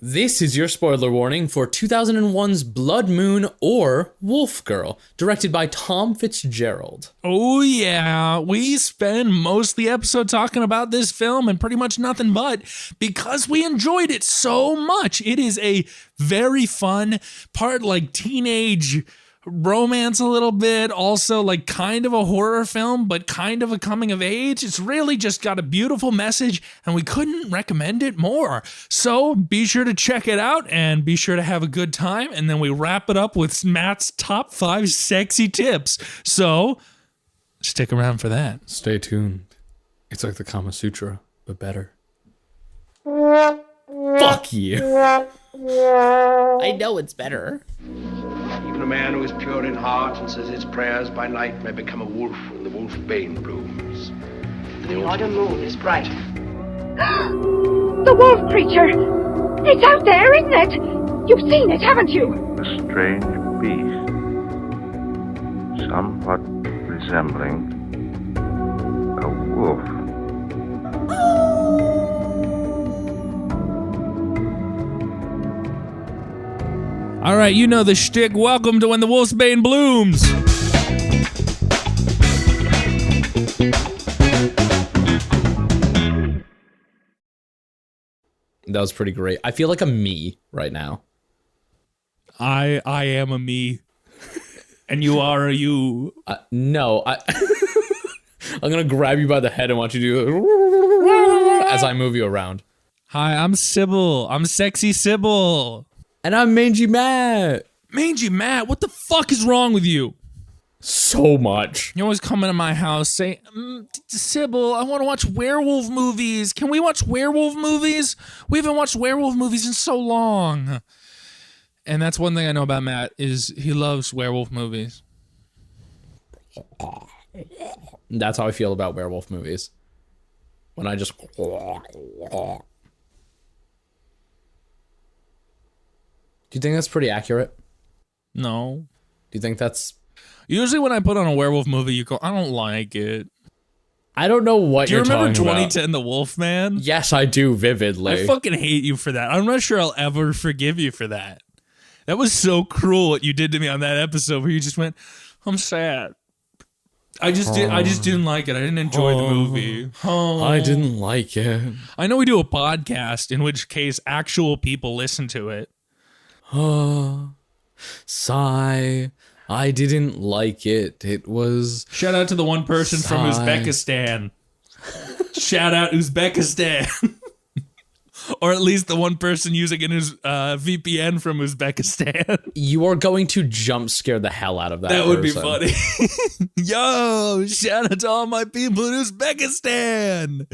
This is your spoiler warning for 2001's Blood Moon or Wolf Girl, directed by Tom Fitzgerald. Oh yeah, we spend most of the episode talking about this film and pretty much nothing but because we enjoyed it so much. It is a very fun part, like teenage romance a little bit, also like kind of a horror film, but kind of a coming of age. It's really just got a beautiful message and we couldn't recommend it more. So be sure to check it out and be sure to have a good time. And then we wrap it up with Matt's top 5 sexy tips. So stick around for that. Stay tuned. It's like the Kama Sutra, but better. Fuck you. I know it's better. Even a man who is pure in heart and says his prayers by night may become a wolf when the wolfbane blooms. The autumn moon is bright. The wolf creature! It's out there, isn't it? You've seen it, haven't you? A strange beast, somewhat resembling a wolf. All right, you know the shtick. Welcome to When the Wolfsbane Blooms. That was pretty great. I feel like a me right now. I am a me, and you are a you. No, I'm gonna grab you by the head and want you to do as I move you around. Hi, I'm Sybil. I'm sexy Sybil. And I'm Mangy Matt. Mangy Matt, what the fuck is wrong with you? So much. You always come into my house saying, Sybil, I want to watch werewolf movies. Can we watch werewolf movies? We haven't watched werewolf movies in so long. And that's one thing I know about Matt is he loves werewolf movies. That's how I feel about werewolf movies. When I just... Do you think that's pretty accurate? No. Do you think that's... Usually when I put on a werewolf movie, you go, I don't like it. I don't know what you're talking about. Do you remember 2010 The Wolfman? Yes, I do vividly. I fucking hate you for that. I'm not sure I'll ever forgive you for that. That was so cruel what you did to me on that episode where you just went, I'm sad. I just didn't like it. I didn't enjoy the movie. I didn't like it. I know we do a podcast, in which case actual people listen to it. Sigh. I didn't like it. It was... Shout out to the one person from Uzbekistan. Shout out Uzbekistan. Or at least the one person using an VPN from Uzbekistan. You are going to jump scare the hell out of that That would be person. funny. Yo, shout out to all my people in Uzbekistan.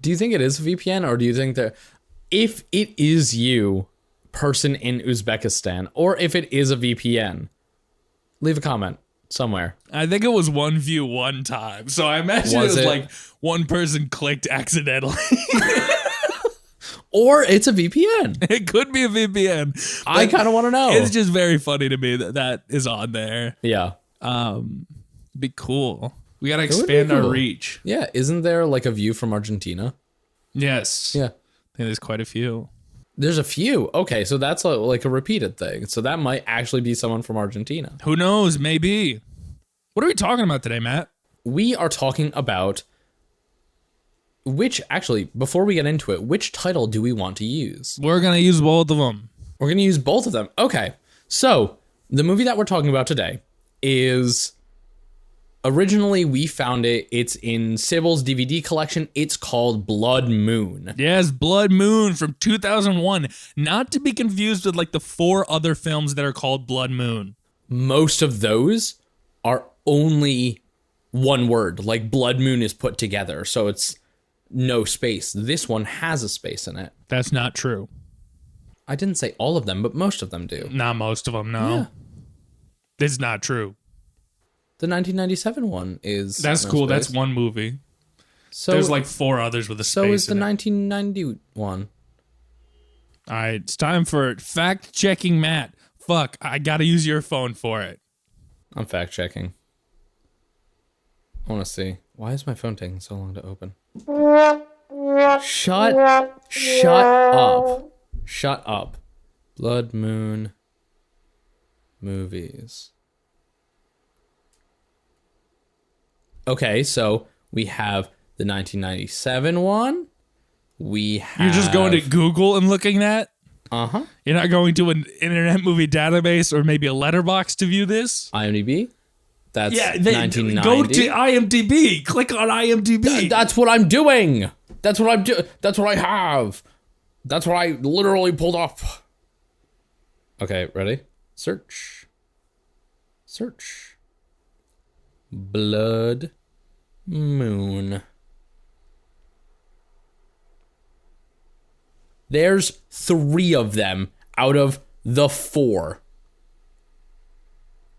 Do you think it is a VPN, or do you think that if it is you, person in Uzbekistan, or if it is a VPN, leave a comment somewhere. I think it was one view one time. So I imagine Was it was it? like one person clicked accidentally. Or it's a VPN. It could be a VPN. I kind of want to know. It's just very funny to me that that is on there. Yeah. Be cool. We got to would be expand our cool. reach. Yeah. Isn't there like a view from Argentina? Yes. Yeah. I think there's quite a few. There's a few. Okay. So that's like a repeated thing. So that might actually be someone from Argentina. Who knows? Maybe. What are we talking about today, Matt? We are talking about before we get into it, which title do we want to use? We're going to use both of them. We're going to use both of them. Okay. So the movie that we're talking about today is... Originally, we found it. It's in Sybil's DVD collection. It's called Blood Moon. Yes, Blood Moon from 2001. Not to be confused with like the 4 other films that are called Blood Moon. Most of those are only one word. Like Blood Moon is put together, so it's no space. This one has a space in it. That's not true. I didn't say all of them, but most of them do. Not most of them, no. Yeah. It's not true. The 1997 one is... That's no cool. space. That's one movie. So, There's like 4 others with a space So is the in it. 1990 one. All right, it's time for fact-checking Matt. Fuck, I gotta use your phone for it. I'm fact checking. I want to see. Why is my phone taking so long to open? Shut up. Shut up. Blood Moon movies. Okay, so we have the 1997 one. We have... You're just going to Google and looking at? Uh-huh. You're not going to an Internet Movie Database or maybe a letterbox to view this? IMDb. That's Yeah, 1990. go to IMDb. Click on IMDb. That's what I'm doing. That's what I'm doing. That's what I have. That's what I literally pulled up. Okay, ready? Search. Blood Moon. There's 3 of them out of the 4.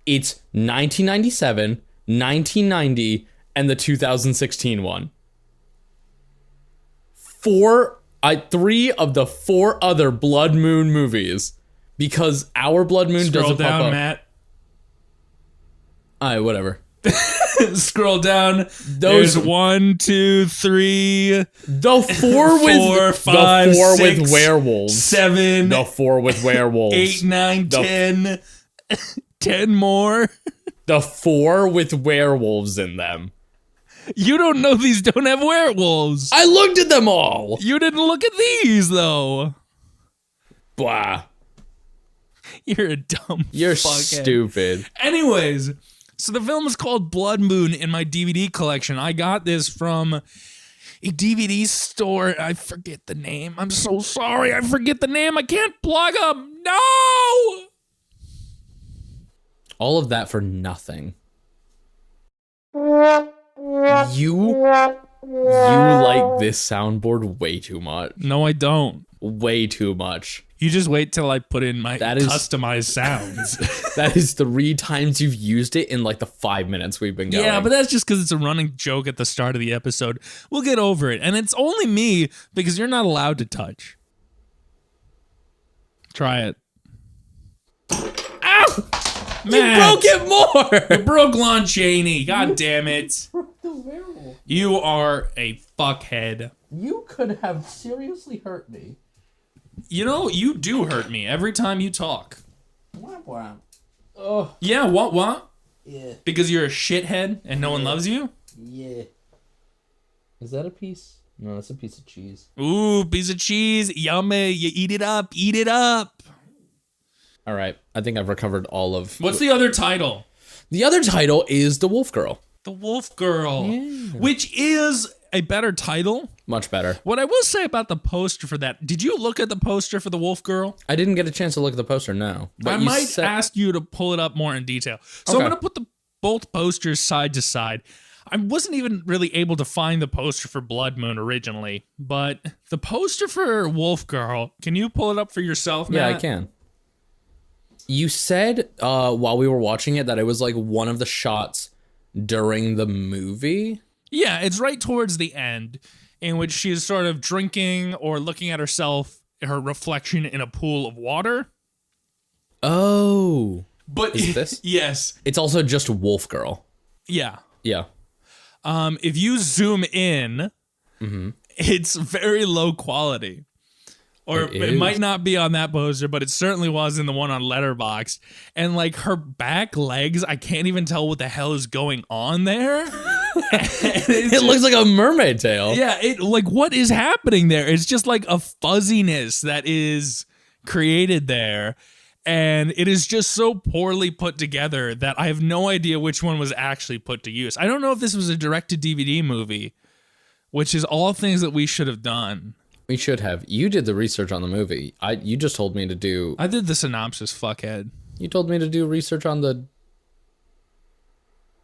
It's 1997, 1990, and the 2016 one. 3 of the 4 other Blood Moon movies, because our Blood Moon Scroll doesn't down, pop up. Matt. Alright, whatever. Scroll down. There's 1, 2, 3, The 4 with 4, 5, the 4 6, with werewolves. 7, The 4 with werewolves. 8, 9, 10. 10 more. The 4 with werewolves in them. You don't know these don't have werewolves. I looked at them all. You didn't look at these, though. Blah. You're a dumb You're fuckhead. stupid. Anyways, so the film is called Blood Moon in my DVD collection. I got this from a DVD store. I forget the name. I'm so sorry. I forget the name. I can't plug them. No! All of that for nothing. You like this soundboard way too much. No, I don't. Way too much. You just wait till I put in my That is- customized sounds. That is 3 times you've used it in like the 5 minutes we've been going. Yeah, but that's just because it's a running joke at the start of the episode. We'll get over it. And it's only me because you're not allowed to touch. Try it. Ow! You Matt, broke it more! you broke Lon Chaney. God damn it. You are a fuckhead. You could have seriously hurt me. You know, you do hurt me every time you talk. Oh, Yeah, what? yeah, Because you're a shithead and no one loves you? yeah. Is that a piece? No, that's a piece of cheese. Ooh, piece of cheese. Yummy. You eat it up. Eat it up. All right, I think I've recovered all of... What's the other title? The other title is The Wolf Girl. The Wolf Girl. Which is a better title. Much better. What I will say about the poster for that, did you look at the poster for the Wolf Girl? I didn't get a chance to look at the poster, no. But I you might said- ask you to pull it up more in detail. So Okay. I'm going to put both posters side to side. I wasn't even really able to find the poster for Blood Moon originally, but the poster for Wolf Girl, can you pull it up for yourself, Yeah, Matt? I can. You said while we were watching it that it was like one of the shots during the movie. Yeah, it's right towards the end in which she is sort of drinking or looking at herself, her reflection in a pool of water. Oh. But Is this? Yes. It's also just Wolf Girl. Yeah. Yeah. If you zoom in, Mm-hmm. it's very low quality. Or It it is. might not be on that poster, but it certainly was in the one on Letterboxd. And like her back legs, I can't even tell what the hell is going on there. It looks like a mermaid tail. Yeah, it like what is happening there? It's just like a fuzziness that is created there. And it is just so poorly put together that I have no idea which one was actually put to use. I don't know if this was a direct-to-DVD movie, which is all things that we should have done. We should have. You did the research on the movie. You just told me to do... I did the synopsis, fuckhead. You told me to do research on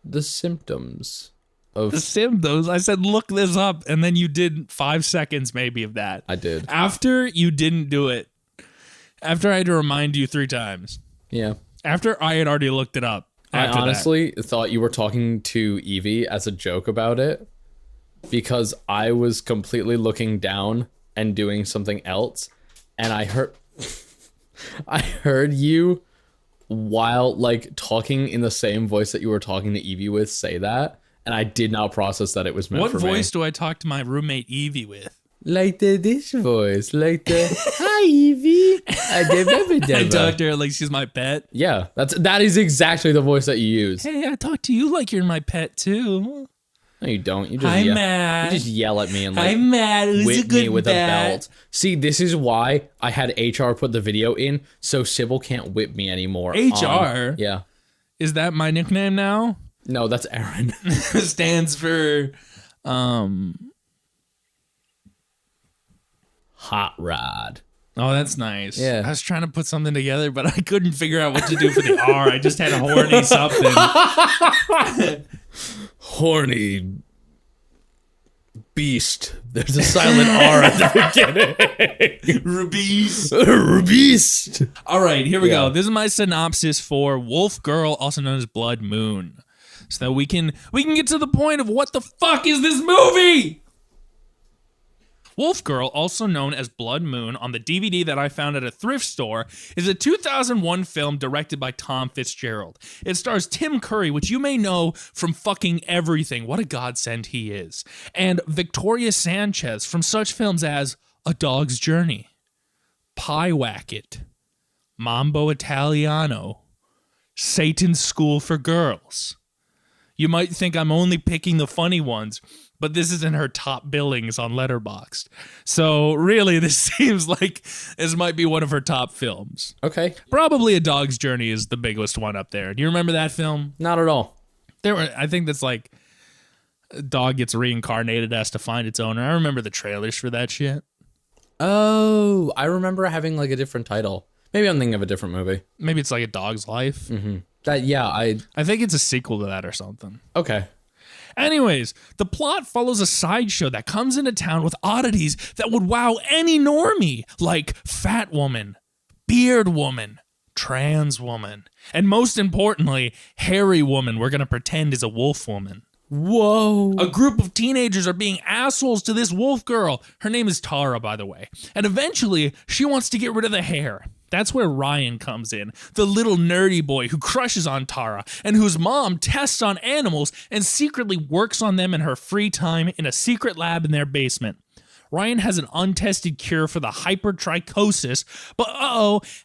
the symptoms of... The symptoms. I said, look this up. And then you did 5 seconds maybe of that. I did. After you didn't do it. After I had to remind you 3 times. Yeah. After I had already looked it up. I After that. honestly thought you were talking to Evie as a joke about it because I was completely looking down and doing something else, and I heard you while like talking in the same voice that you were talking to Evie with say that, and I did not process that it was meant What for voice me. do I talk to my roommate Evie with? Like this voice, like the hi Evie. I talk to her like she's my pet. Yeah, that is exactly the voice that you use. Hey, I talk to you like you're my pet too. No, you don't. You just Hi, yell. Matt. You just yell at me and Hi, like Matt. Who's a whip good me with Matt? a belt. See, this is why I had HR put the video in so Sybil can't whip me anymore. HR? Yeah. Is that my nickname now? No, that's Aaron. Stands for Hot Rod. Oh, that's nice. Yeah. I was trying to put something together, but I couldn't figure out what to do for the R. I just had a horny something. Horny beast. There's a silent R at the beginning. Beast. All right, here we Yeah. go. This is my synopsis for Wolf Girl, also known as Blood Moon, so that we can get to the point of what the fuck is this movie. Wolf Girl, also known as Blood Moon on the DVD that I found at a thrift store, is a 2001 film directed by Tom Fitzgerald. It stars Tim Curry, which you may know from fucking everything. What a godsend he is. And Victoria Sanchez from such films as A Dog's Journey, Pie Wacket, Mambo Italiano, Satan's School for Girls. You might think I'm only picking the funny ones, but this is in her top billings on Letterboxd. So really, this seems like this might be one of her top films. Okay. Probably A Dog's Journey is the biggest one up there. Do you remember that film? Not at all. I think that's like a dog gets reincarnated, has to find its owner. I remember the trailers for that shit. Oh, I remember having like a different title. Maybe I'm thinking of a different movie. Maybe it's like A Dog's Life. I think it's a sequel to that or something. okay. Anyways, the plot follows a sideshow that comes into town with oddities that would wow any normie, like fat woman, beard woman, trans woman, and most importantly, hairy woman we're going to pretend is a wolf woman. Whoa. A group of teenagers are being assholes to this wolf girl. Her name is Tara, by the way. And eventually, she wants to get rid of the hair. That's where Ryan comes in, the little nerdy boy who crushes on Tara and whose mom tests on animals and secretly works on them in her free time in a secret lab in their basement. Ryan has an untested cure for the hypertrichosis, but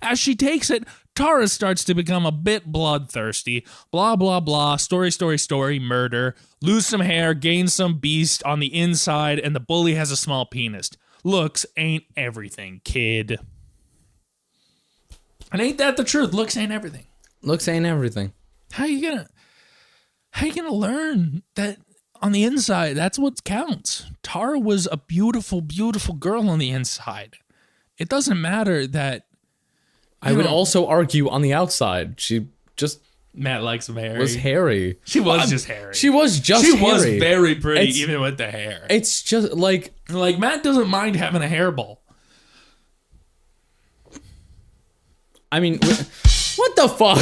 as she takes it, Tara starts to become a bit bloodthirsty. Blah, blah, blah, story, murder, lose some hair, gain some beast on the inside, and the bully has a small penis. Looks ain't everything, kid. And ain't that the truth? Looks ain't everything. Looks ain't everything. How you gonna learn that on the inside? That's what counts. Tara was a beautiful, beautiful girl on the inside. It doesn't matter that. I would also argue on the outside, she just Matt likes some hairy. was hairy. She was just hairy. She was just She hairy. was very pretty, It's- even with the hair. It's just like Like Matt doesn't mind having a hairball. I mean, what the fuck?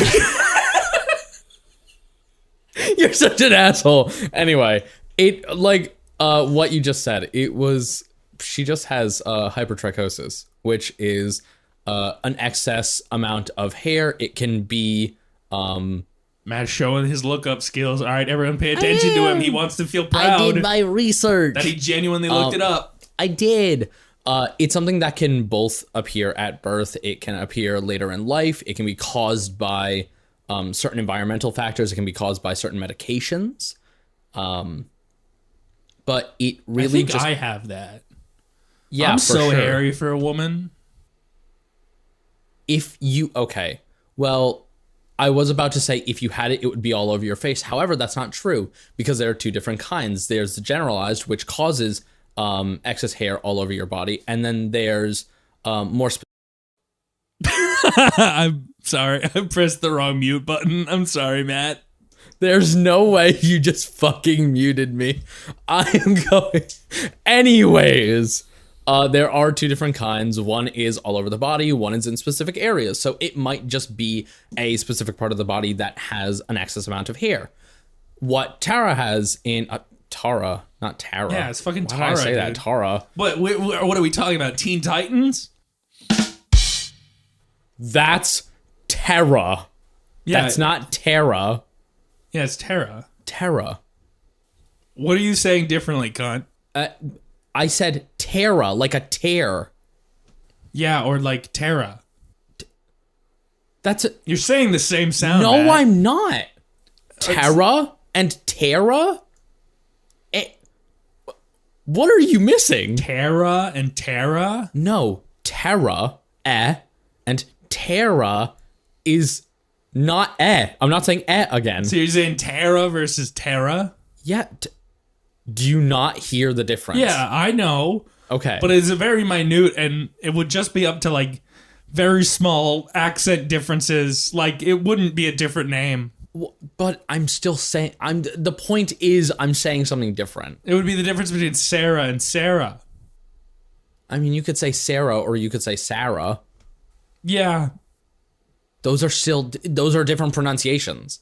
You're such an asshole. Anyway, it like what you just said. It was she just has hypertrichosis, which is an excess amount of hair. It can be Matt's showing his lookup skills. All right, everyone, pay attention to him. He wants to feel proud I did my research. that he genuinely looked it up. I did. It's something that can both appear at birth. It can appear later in life. It can be caused by certain environmental factors. It can be caused by certain medications. But it really I have that. yeah, I'm for so sure. hairy for a woman. Okay. Well, I was about to say if you had it, it would be all over your face. However, that's not true because there are two different kinds. There's the generalized, which causes excess hair all over your body, and then there's more I'm sorry. I pressed the wrong mute button. I'm sorry, Matt. There's no way you just fucking muted me. I am going. Anyways, there are two different kinds. One is all over the body. One is in specific areas. So it might just be a specific part of the body that has an excess amount of hair. What Tara has in Tara, not Tara. Yeah, it's fucking Why Tara, did I say that? dude. Tara. What are we talking about? Teen Titans? That's Tara. Yeah, That's not Tara. Yeah, it's Tara. Tara. What are you saying differently, cunt? I I said Terra, like a tear. Yeah, or like Terra. That's a, You're saying the same sound. no, Matt. I'm not. Terra and Terra? What are you missing? Terra and Terra? No, Terra, and Terra is not I'm not saying again. So you're saying Terra versus Terra? Yeah. Do you not hear the difference? Yeah, I know. Okay. But it's a very minute, and it would just be up to like very small accent differences. Like it wouldn't be a different name. But I'm still saying the point is I'm saying something different. It would be the difference between Sarah and Sarah. I mean, you could say Sarah or you could say Sarah. Yeah. Those are different pronunciations.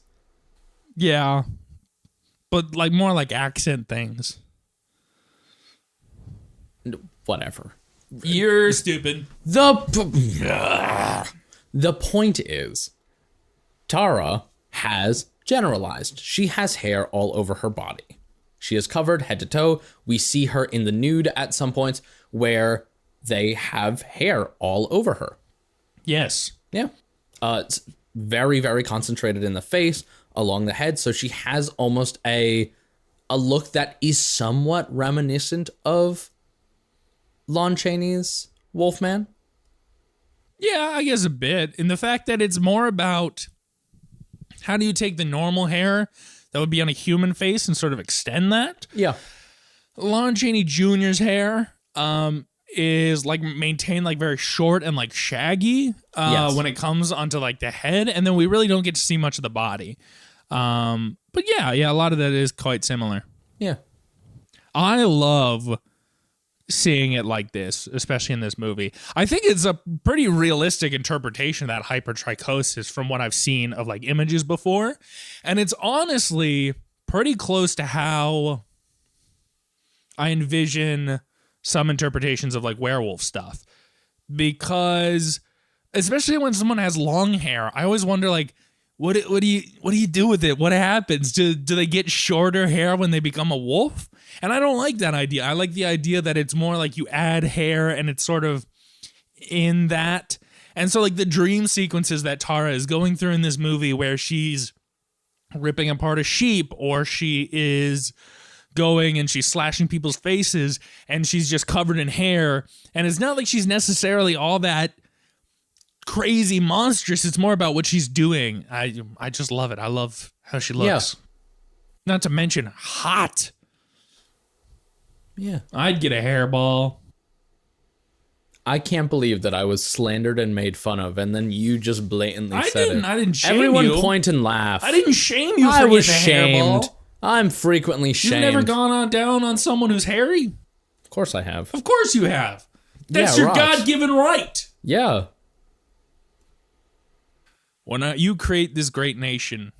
Yeah. But like more like accent things. Whatever. You're stupid. The point is, Tara has generalized. She has hair all over her body. She is covered head to toe. We see her in the nude at some points where they have hair all over her. Yes. Yeah. It's very, very concentrated in the face, along the head. So she has almost a look that is somewhat reminiscent of Lon Chaney's Wolfman. Yeah, I guess a bit. In the fact that it's more about how do you take the normal hair that would be on a human face and sort of extend that? Yeah. Lon Chaney Jr.'s hair is like maintained like very short and like shaggy Yes. when it comes onto like the head, and then we really don't get to see much of the body. But yeah, a lot of that is quite similar. Yeah. I love seeing it like this, especially in this movie. I think it's a pretty realistic interpretation of that hypertrichosis from what I've seen of like images before. And it's honestly pretty close to how I envision some interpretations of like werewolf stuff. Because especially when someone has long hair, I always wonder like, what do you do with it? What happens? Do they get shorter hair when they become a wolf? And I don't like that idea. I like the idea that it's more like you add hair and it's sort of in that. And so like the dream sequences that Tara is going through in this movie where she's ripping apart a sheep or she is going and she's slashing people's faces and she's just covered in hair. And it's not like she's necessarily all that crazy monstrous. It's more about what she's doing. I just love it. I love how she looks. Yeah. Not to mention hot. Yeah. I'd get a hairball. I can't believe that I was slandered and made fun of, and then you just blatantly said it. I didn't shame Everyone you. point and laugh. I didn't shame you for I was getting a shamed. hairball. I'm frequently You've shamed. never gone on down on someone who's hairy? Of course I have. Of course you have. That's Yeah, your right. God-given right. Yeah. When you create this great nation,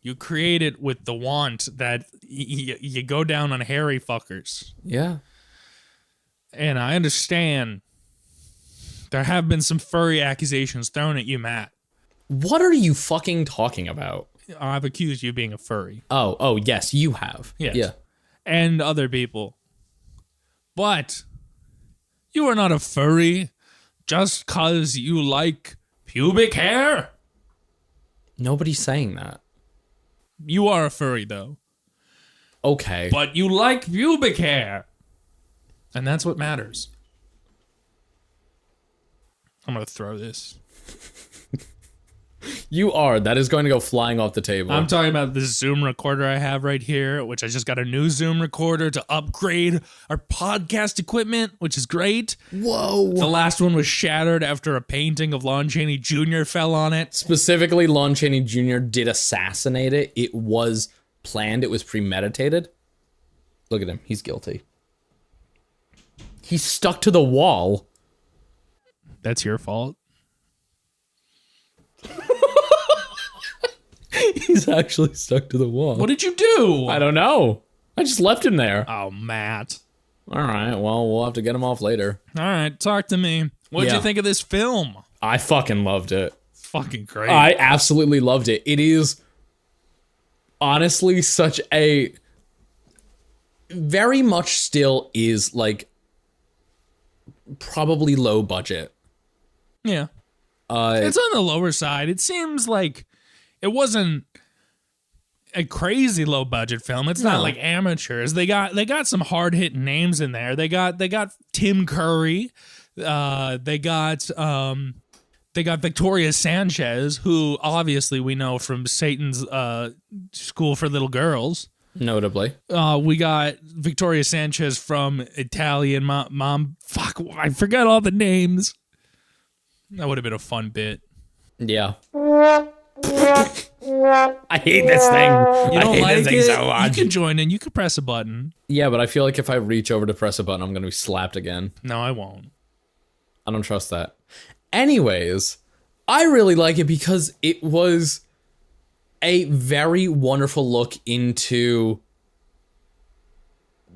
you create it with the want that you go down on hairy fuckers. Yeah. And I understand there have been some furry accusations thrown at you, Matt. What are you fucking talking about? I've accused you of being a furry. Oh, yes, you have. Yes. Yeah. And other people. But you are not a furry just because you like pubic hair. Nobody's saying that. You are a furry, though. Okay. But you like pubic hair. And that's what matters. I'm going to throw this. You are. That is going to go flying off the table. I'm talking about this Zoom recorder I have right here, which I just got a new Zoom recorder to upgrade our podcast equipment, which is great. Whoa. The last one was shattered after a painting of Lon Chaney Jr. fell on it. Specifically, Lon Chaney Jr. did assassinate it. It was planned. It was premeditated. Look at him. He's guilty. He's stuck to the wall. That's your fault. He's actually stuck to the wall. What did you do? I don't know. I just left him there. Oh, Matt. All right. Well, we'll have to get him off later. All right, talk to me. What did Yeah. you think of this film? I fucking loved it. It's fucking great. I absolutely loved it. It is honestly such a very much still is like probably low budget. Yeah. It's on the lower side. It seems like it wasn't a crazy low budget film. It's not like Amateurs. They got some hard hitting names in there. They got Tim Curry. They got Victoria Sanchez, who obviously we know from Satan's School for Little Girls. Notably. We got Victoria Sanchez from Italian Mom. Fuck, I forgot all the names. That would have been a fun bit. Yeah. I hate this thing. You don't I hate like this thing it? so much. You can join in. You can press a button. Yeah, but I feel like if I reach over to press a button, I'm going to be slapped again. No, I won't. I don't trust that. Anyways, I really like it because it was a very wonderful look into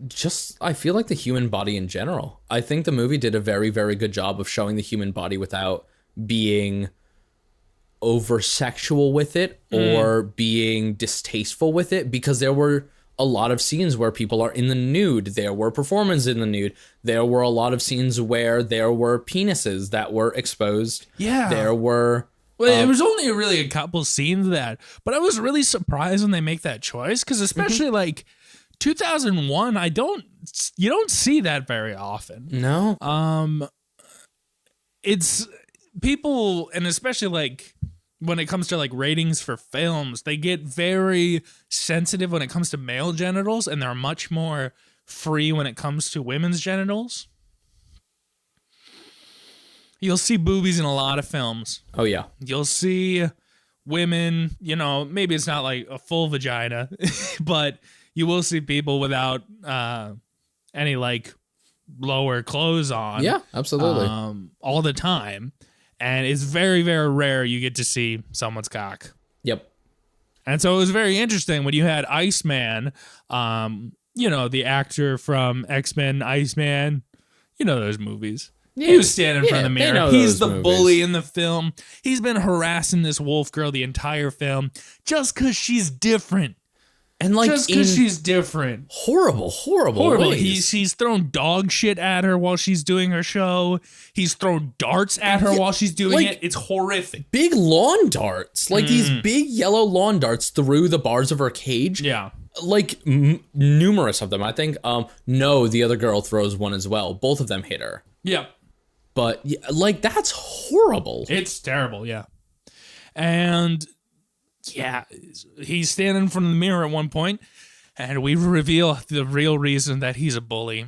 just, I feel like, the human body in general. I think the movie did a very, very good job of showing the human body without being over sexual with it or being distasteful with it, because there were a lot of scenes where people are in the nude. There were performances in the nude. There were a lot of scenes where there were penises that were exposed. Yeah. There were... Well, it was only really a couple scenes of that, but I was really surprised when they make that choice, because especially like 2001, you don't see that very often. No. It's people, and especially like when it comes to like ratings for films, they get very sensitive when it comes to male genitals, and they're much more free when it comes to women's genitals. You'll see boobies in a lot of films. Oh, yeah. You'll see women, maybe it's not like a full vagina, but you will see people without any like lower clothes on. Yeah, absolutely. All the time. And it's very, very rare you get to see someone's cock. Yep. And so it was very interesting when you had Iceman, the actor from X-Men, Iceman, those movies. Yeah. He was standing in front of the mirror. He's the bully in the film. He's been harassing this wolf girl the entire film just because she's different. And like, just because she's different. Horrible ways. He's thrown dog shit at her while she's doing her show. He's thrown darts at her while she's doing it. It's horrific. Big lawn darts. Like these big yellow lawn darts through the bars of her cage. Yeah. Like numerous of them. I think, no, the other girl throws one as well. Both of them hit her. Yeah. But like, that's horrible. It's terrible. Yeah. And yeah, he's standing in front of the mirror at one point, and we reveal the real reason that he's a bully.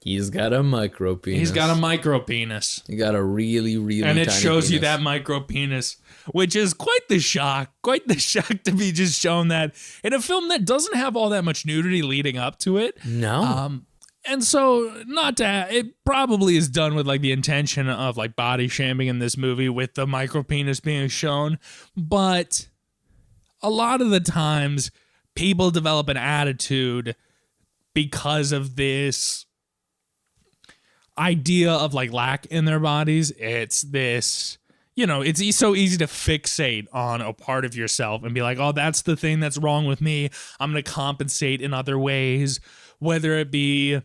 He's got a micro penis. He's got a micro penis. He got a really, really and it tiny shows penis. you that micro penis, which is quite the shock to be just shown that in a film that doesn't have all that much nudity leading up to it. No. And so it probably is done with like the intention of like body shaming in this movie with the micro penis being shown. But a lot of the times people develop an attitude because of this idea of like lack in their bodies. It's this, it's so easy to fixate on a part of yourself and be like, oh, that's the thing that's wrong with me. I'm going to compensate in other ways, whether it be,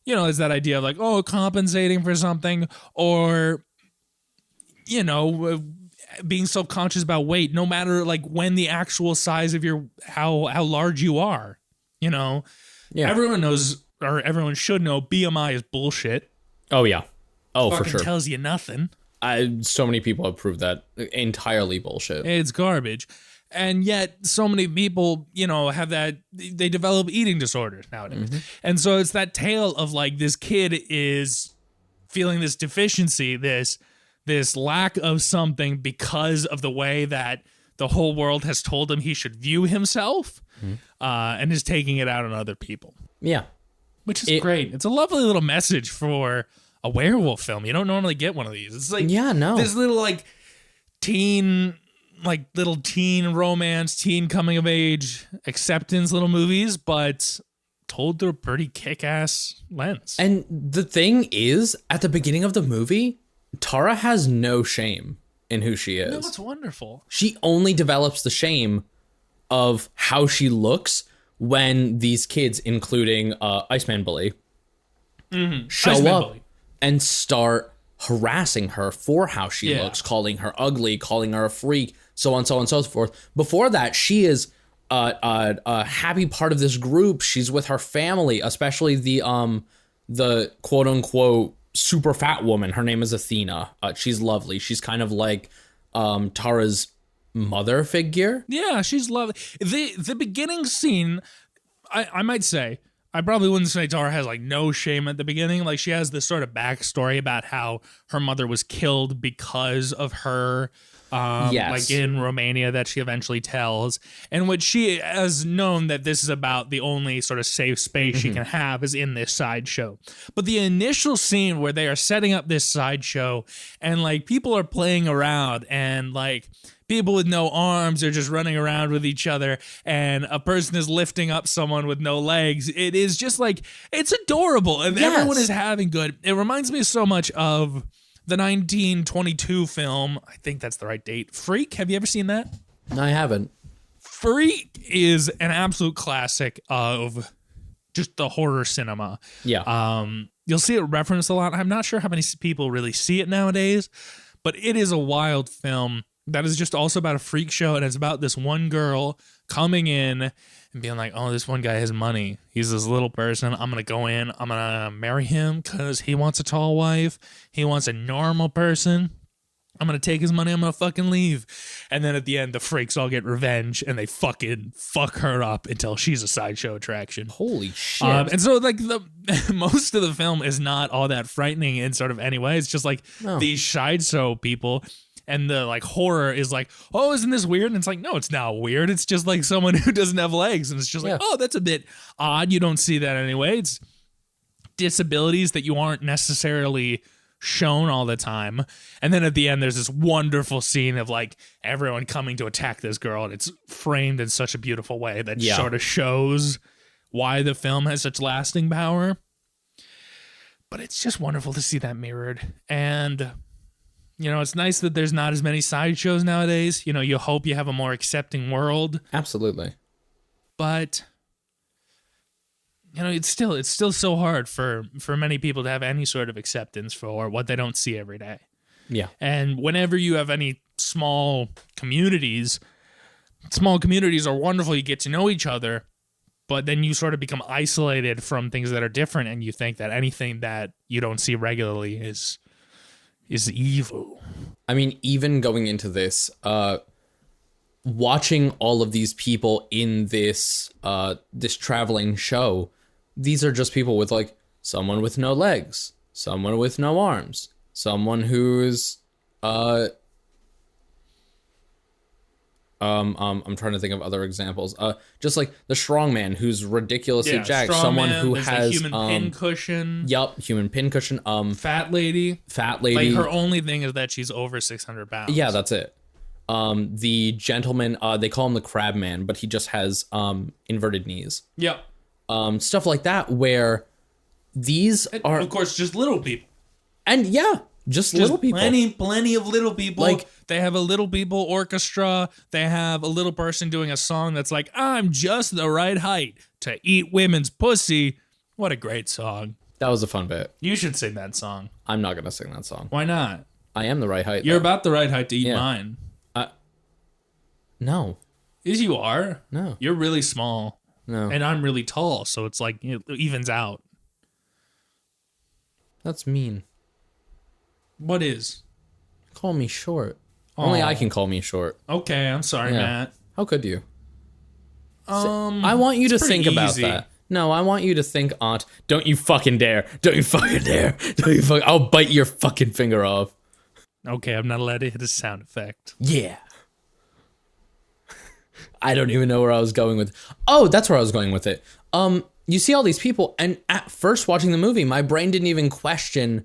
is that idea of like, oh, compensating for something, or, being self-conscious about weight, no matter like when the actual size of how large you are, Yeah. Everyone knows, or everyone should know, BMI is bullshit. Oh, yeah. Oh, Fucking for sure. Tells you nothing. So many people have proved that entirely bullshit. It's garbage. And yet so many people, have that, they develop eating disorders nowadays. Mm-hmm. And so it's that tale of like, this kid is feeling this deficiency, this lack of something because of the way that the whole world has told him he should view himself, and is taking it out on other people. Yeah. Which is great. It's a lovely little message for a werewolf film. You don't normally get one of these. It's like, this little like teen romance, teen coming of age acceptance little movies, but told through a pretty kick-ass lens. And the thing is, at the beginning of the movie, Tara has no shame in who she is. No, it's wonderful. She only develops the shame of how she looks when these kids, including Iceman Bully, show Iceman up Bully. and start harassing her for how she looks, calling her ugly, calling her a freak, so on and so forth. Before that, she is a happy part of this group. She's with her family, especially the quote unquote super fat woman. Her name is Athena. She's lovely. She's kind of like Tara's mother figure. Yeah, she's lovely. The beginning scene, I might say, I probably wouldn't say Tara has like no shame at the beginning. Like she has this sort of backstory about how her mother was killed because of her, like in Romania, that she eventually tells, and what she has known that this is about the only sort of safe space she can have is in this sideshow. But the initial scene where they are setting up this sideshow and like people are playing around and like people with no arms are just running around with each other, and a person is lifting up someone with no legs. It is just like, it's adorable, and everyone is having good. It reminds me so much of the 1922 film, I think that's the right date, Freak. Have you ever seen that? No, I haven't. Freak is an absolute classic of just the horror cinema. Yeah. You'll see it referenced a lot. I'm not sure how many people really see it nowadays, but it is a wild film that is just also about a freak show, and it's about this one girl coming in and being like, oh, this one guy has money. He's this little person. I'm going to go in. I'm going to marry him because he wants a tall wife. He wants a normal person. I'm going to take his money. I'm going to fucking leave. And then at the end, the freaks all get revenge, and they fucking fuck her up until she's a sideshow attraction. Holy shit. And so like most of the film is not all that frightening in sort of any way. It's just like these sideshow people. And the like horror is like, oh, isn't this weird? And it's like, no, it's not weird. It's just like someone who doesn't have legs. And it's just like, oh, that's a bit odd. You don't see that anyway. It's disabilities that you aren't necessarily shown all the time. And then at the end, there's this wonderful scene of like everyone coming to attack this girl. And it's framed in such a beautiful way that sort of shows why the film has such lasting power. But it's just wonderful to see that mirrored. And you know, it's nice that there's not as many sideshows nowadays. You know, you hope you have a more accepting world. Absolutely. But, you know, it's still so hard for many people to have any sort of acceptance for what they don't see every day. Yeah. And whenever you have any small communities are wonderful. You get to know each other, but then you sort of become isolated from things that are different, and you think that anything that you don't see regularly is evil. I mean, even going into this, watching all of these people in this this traveling show, these are just people with like someone with no legs, someone with no arms, someone who's I'm trying to think of other examples. Just like the strongman who's ridiculously jacked. Someone who has human pincushion. Yup, human pincushion. Fat lady. Like her only thing is that she's over 600 pounds. Yeah, that's it. The gentleman, they call him the crab man, but he just has inverted knees. Yep. Stuff like that, where these are, of course, just little people. And yeah, just little people. Plenty of little people. Like, they have a little people orchestra. They have a little person doing a song that's like, I'm just the right height to eat women's pussy. What a great song. That was a fun bit. You should sing that song. I'm not going to sing that song. Why not? I am the right height. You're about the right height to eat mine. No. Yes, you are. No. You're really small. No. And I'm really tall, so it's like it evens out. That's mean. What is? Call me short. Only I can call me short. Okay, I'm sorry, Matt. How could you? I want you to think about that. No, I want you to think, Aunt. Don't you fucking dare. Don't you fucking dare. Don't you fucking... I'll bite your fucking finger off. Okay, I'm not allowed to hit a sound effect. Yeah. I don't even know where I was going with... Oh, that's where I was going with it. You see all these people, and at first watching the movie, my brain didn't even question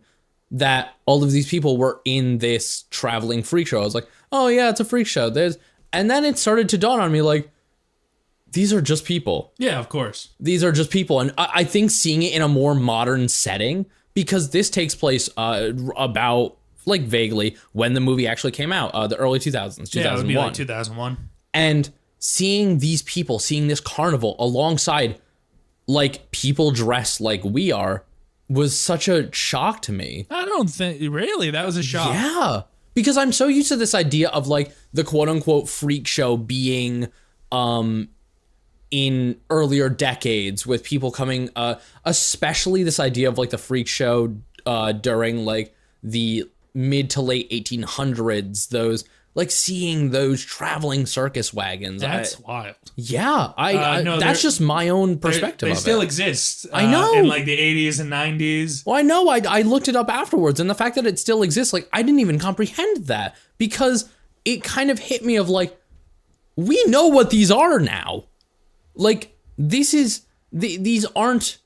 that all of these people were in this traveling freak show. I was like, oh yeah, it's a freak show. And then it started to dawn on me like, these are just people. Yeah, of course. These are just people. And I think seeing it in a more modern setting, because this takes place about, like vaguely, when the movie actually came out, the early 2000s, 2001. Yeah, it would be like 2001. And seeing these people, seeing this carnival alongside like people dressed like we are, was such a shock to me. I don't think really that was a shock. Yeah, because I'm so used to this idea of like the quote unquote freak show being in earlier decades with people coming, especially this idea of like the freak show during like the mid to late 1800s, those like seeing those traveling circus wagons. That's wild. Yeah, No, that's just my own perspective They of still it. exist. I know. In like the 80s and 90s. Well, I know. I looked it up afterwards, and the fact that it still exists, like I didn't even comprehend that because it kind of hit me of like, we know what these are now. Like these aren't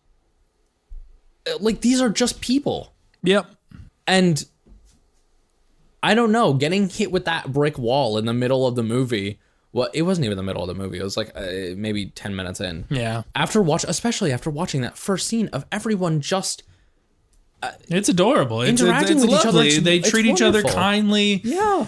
like these are just people, Yep. and I don't know. Getting hit with that brick wall in the middle of the movie. Well, it wasn't even the middle of the movie. It was like maybe 10 minutes in. Yeah. Especially after watching that first scene of everyone just It's adorable. Interacting it's with each other, lovely. it's- They it's treat each other wonderful. kindly. yeah.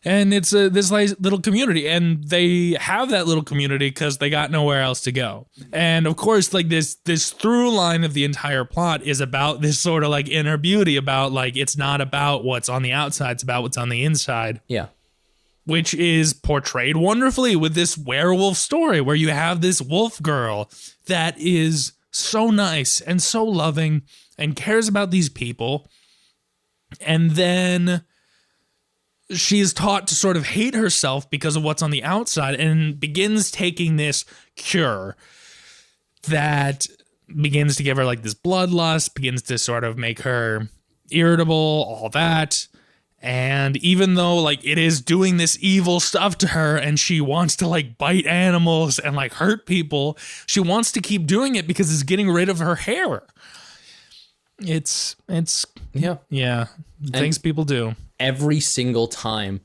And it's this little community, and they have that little community because they got nowhere else to go. And of course, like this through line of the entire plot is about this sort of like inner beauty, about like it's not about what's on the outside, it's about what's on the inside, Yeah. which is portrayed wonderfully with this werewolf story where you have this wolf girl that is so nice and so loving and cares about these people, and then she is taught to sort of hate herself because of what's on the outside and begins taking this cure that begins to give her like this bloodlust, begins to sort of make her irritable, all that. And even though like it is doing this evil stuff to her and she wants to like bite animals and like hurt people, she wants to keep doing it because it's getting rid of her hair. It's Yeah. things people do. Every single time,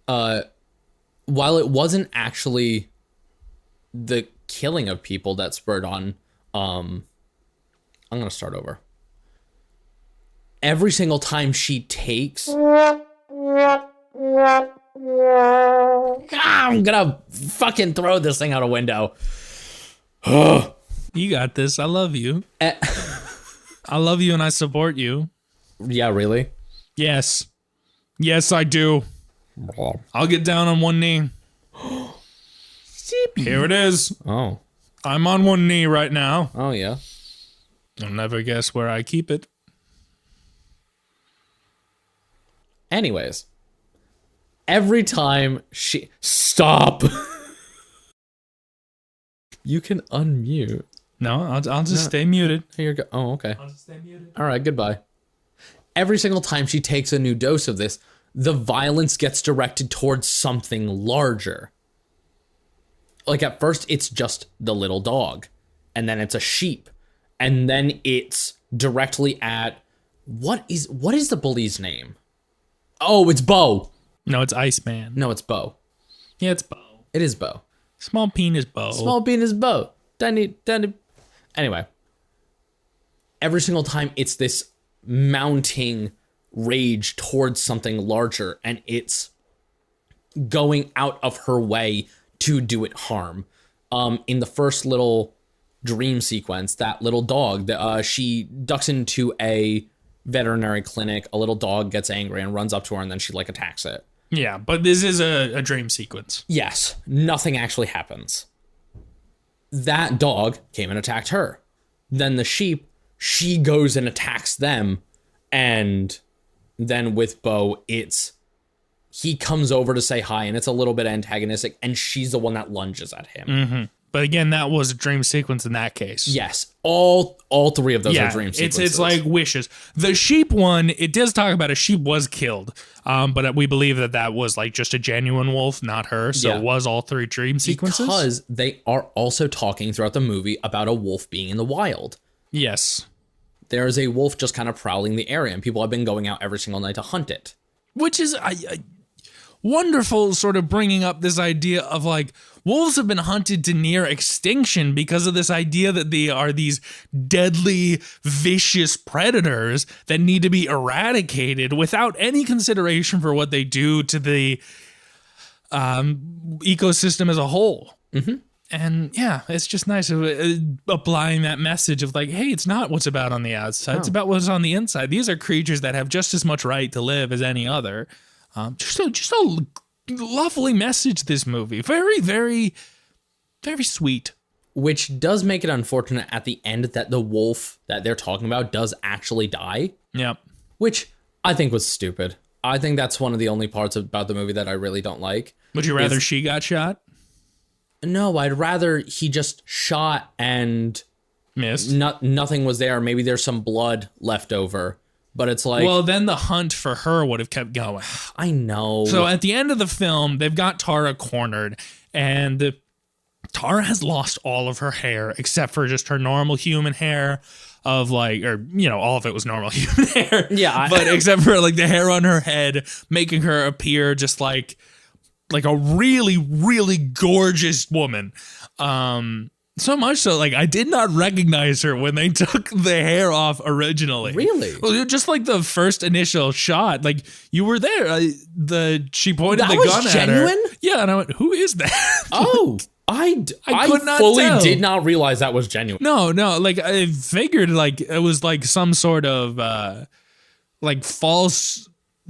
while it wasn't actually the killing of people that spurred on, I'm going to start over. Every single time she takes... I'm gonna fucking throw this thing out a window. You got this. I love you. I love you and I support you. Yeah, really? Yes. Yes, I do. I'll get down on one knee. Here it is. Oh. I'm on one knee right now. Oh, yeah. You'll never guess where I keep it. Anyways. Every time she... Stop! You can unmute. No, I'll just stay muted. Here you go. Oh, okay. I'll just stay muted. All right, goodbye. Every single time she takes a new dose of this, the violence gets directed towards something larger. Like at first, it's just the little dog, and then it's a sheep, and then it's directly at what is the bully's name? Oh, it's Bo. No, it's Iceman. No, it's Bo. Yeah, it's Bo. It is Bo. Small penis Bo. Small penis Bo. Danny. Anyway, every single time it's this mounting rage towards something larger, and it's going out of her way to do it harm. In the first little dream sequence, that little dog, she ducks into a veterinary clinic. A little dog gets angry and runs up to her, and then she like attacks it. Yeah, but this is a dream sequence. Yes, nothing actually happens. That dog came and attacked her. Then the sheep, she goes and attacks them. And then with Bo, he comes over to say hi, and it's a little bit antagonistic, and she's the one that lunges at him. But again, that was a dream sequence in that case. Yes, all three of those are dream sequences. It's like wishes. The sheep one, it does talk about a sheep was killed, but we believe that was like just a genuine wolf, not her. So Yeah. it was all three dream sequences. because they are also talking throughout the movie about a wolf being in the wild. Yes. There is a wolf just kind of prowling the area, and people have been going out every single night to hunt it. Which is wonderful, sort of bringing up this idea of like wolves have been hunted to near extinction because of this idea that they are these deadly, vicious predators that need to be eradicated without any consideration for what they do to the ecosystem as a whole. And yeah, it's just nice of applying that message of like, hey, it's not what's about on the outside. It's about what's on the inside. These are creatures that have just as much right to live as any other. Just a lovely message, this movie. Very, very, very sweet. Which does make it unfortunate at the end that the wolf that they're talking about does actually die. Yep. Which I think was stupid. I think that's one of the only parts about the movie that I really don't like. Would you rather she got shot? No, I'd rather he just shot and Missed. nothing was there. Maybe there's some blood left over. But it's like... Well, then the hunt for her would have kept going. I know. So at the end of the film, they've got Tara cornered, and Tara has lost all of her hair except for just her normal human hair of like, or, you know, all of it was normal human hair. Yeah. But except for like the hair on her head, making her appear just like a really, really gorgeous woman. So much so, like, I did not recognize her when they took the hair off originally. Really? Well, just like the first initial shot, like you were there. She pointed the gun at her. Genuine? Yeah, and I went, "Who is that?" Oh, I could not fully tell. did not realize that was genuine. No, like I figured, like it was like some sort of like false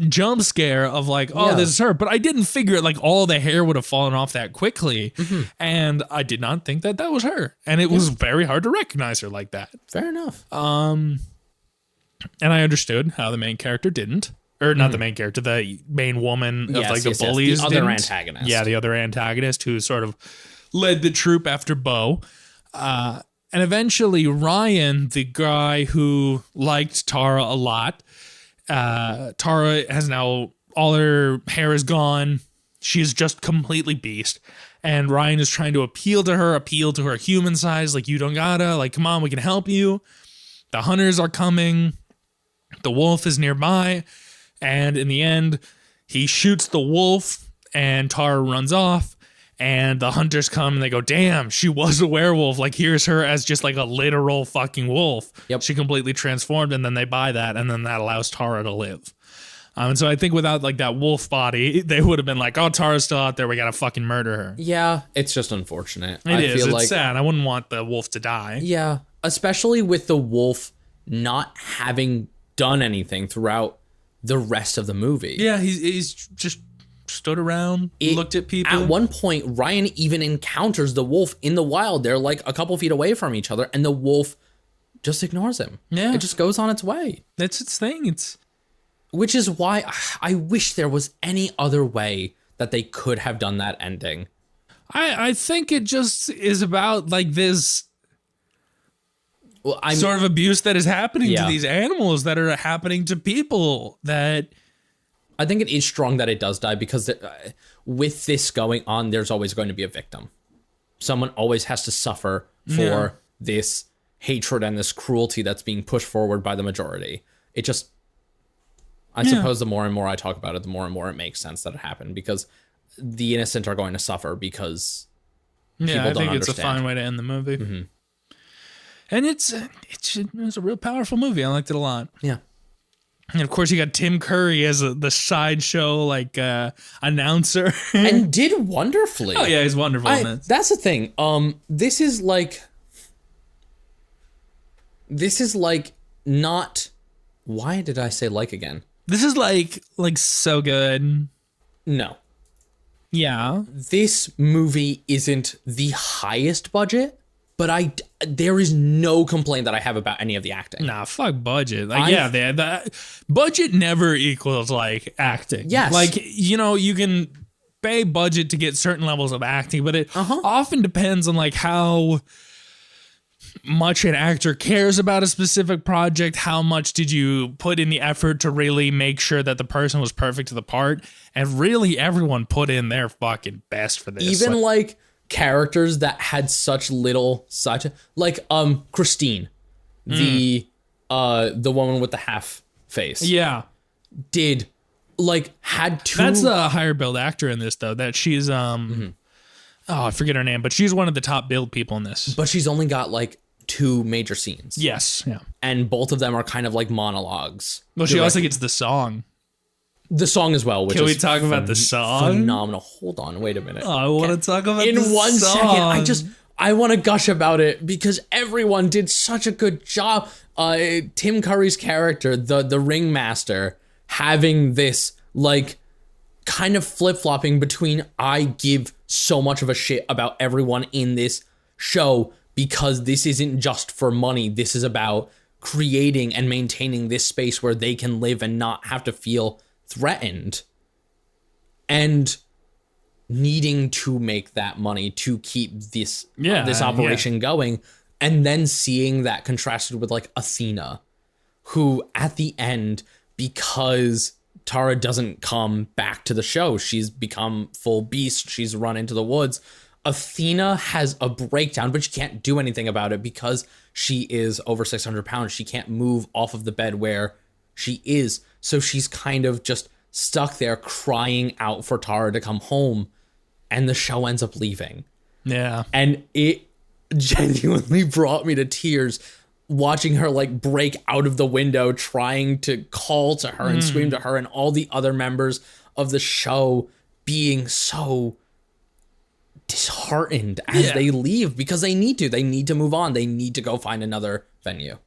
jump scare of like, oh, Yeah. this is her, but I didn't figure it like all the hair would have fallen off that quickly, and I did not think that was her, and it was very hard to recognize her like that. Fair enough. And I understood how the main character didn't, or not the main character, the main woman of Yes, like the yes, yes. bullies, The other didn't. antagonist. Yeah, the other antagonist who sort of led the troop after Bo. And eventually Ryan, the guy who liked Tara a lot, Tara has now, all her hair is gone. She is just completely beast. And Ryan is trying to appeal to her human size. Like, you don't gotta, like, come on, we can help you. The hunters are coming. The wolf is nearby. And in the end, he shoots the wolf and Tara runs off. And the hunters come and they go, damn, she was a werewolf. Like, here's her as just like a literal fucking wolf. Yep. She completely transformed, and then they buy that, and then that allows Tara to live. And so I think without like that wolf body, they would have been like, oh, Tara's still out there. We got to fucking murder her. Yeah, it's just unfortunate. It's sad. I wouldn't want the wolf to die. Yeah, especially with the wolf not having done anything throughout the rest of the movie. Yeah, he's just stood around, looked at people. At one point, Ryan even encounters the wolf in the wild. They're like a couple feet away from each other, and the wolf just ignores him. Yeah. It just goes on its way. That's its thing. Which is why I wish there was any other way that they could have done that ending. I think it just is about like this Well, sort of abuse that is happening Yeah. to these animals that are happening to people. That I think it is strong that it does die because with this going on, there's always going to be a victim. Someone always has to suffer for this hatred and this cruelty that's being pushed forward by the majority. It just, I suppose the more and more I talk about it, the more and more it makes sense that it happened because the innocent are going to suffer because people I don't think it's a understand. fine way to end the movie. And it was a real powerful movie. I liked it a lot. Yeah. And of course, you got Tim Curry as the sideshow like announcer. And did wonderfully. Oh yeah, he's wonderful in it. That's the thing. This is like not. Why did I say like again? This is like so good. No, Yeah. this movie isn't the highest budget, but there is no complaint that I have about any of the acting. Nah, fuck budget. Like, the budget never equals like acting. Yes. Like, you know, you can pay budget to get certain levels of acting, but it often depends on like how much an actor cares about a specific project. How much did you put in the effort to really make sure that the person was perfect to the part? And really, everyone put in their fucking best for this. Even like characters that had such little Christine, the woman with the half face, yeah. did had two. That's the higher billed actor in this though. That she's oh, I forget her name, but she's one of the top billed people in this. But she's only got like 2 major scenes. Yes, yeah. And both of them are kind of like monologues. Well, she also gets the song. The song as well. Which Can we is talk about the song? Phenomenal. Hold on, wait a minute. Oh, I want to talk about In the 1 song. second, I want to gush about it because everyone did such a good job. Tim Curry's character, the ringmaster, having this like kind of flip-flopping between I give so much of a shit about everyone in this show because this isn't just for money. This is about creating and maintaining this space where they can live and not have to feel threatened. And needing to make that money to keep this operation going, and then seeing that contrasted with like Athena, who at the end, because Tara doesn't come back to the show, she's become full beast, she's run into the woods. Athena has a breakdown, but she can't do anything about it because she is over 600 pounds. She can't move off of the bed where she is. So she's kind of just stuck there crying out for Tara to come home. And the show ends up leaving. Yeah. And it genuinely brought me to tears watching her like break out of the window, trying to call to her and scream to her, and all the other members of the show being so disheartened as they leave because they need to move on. They need to go find another venue.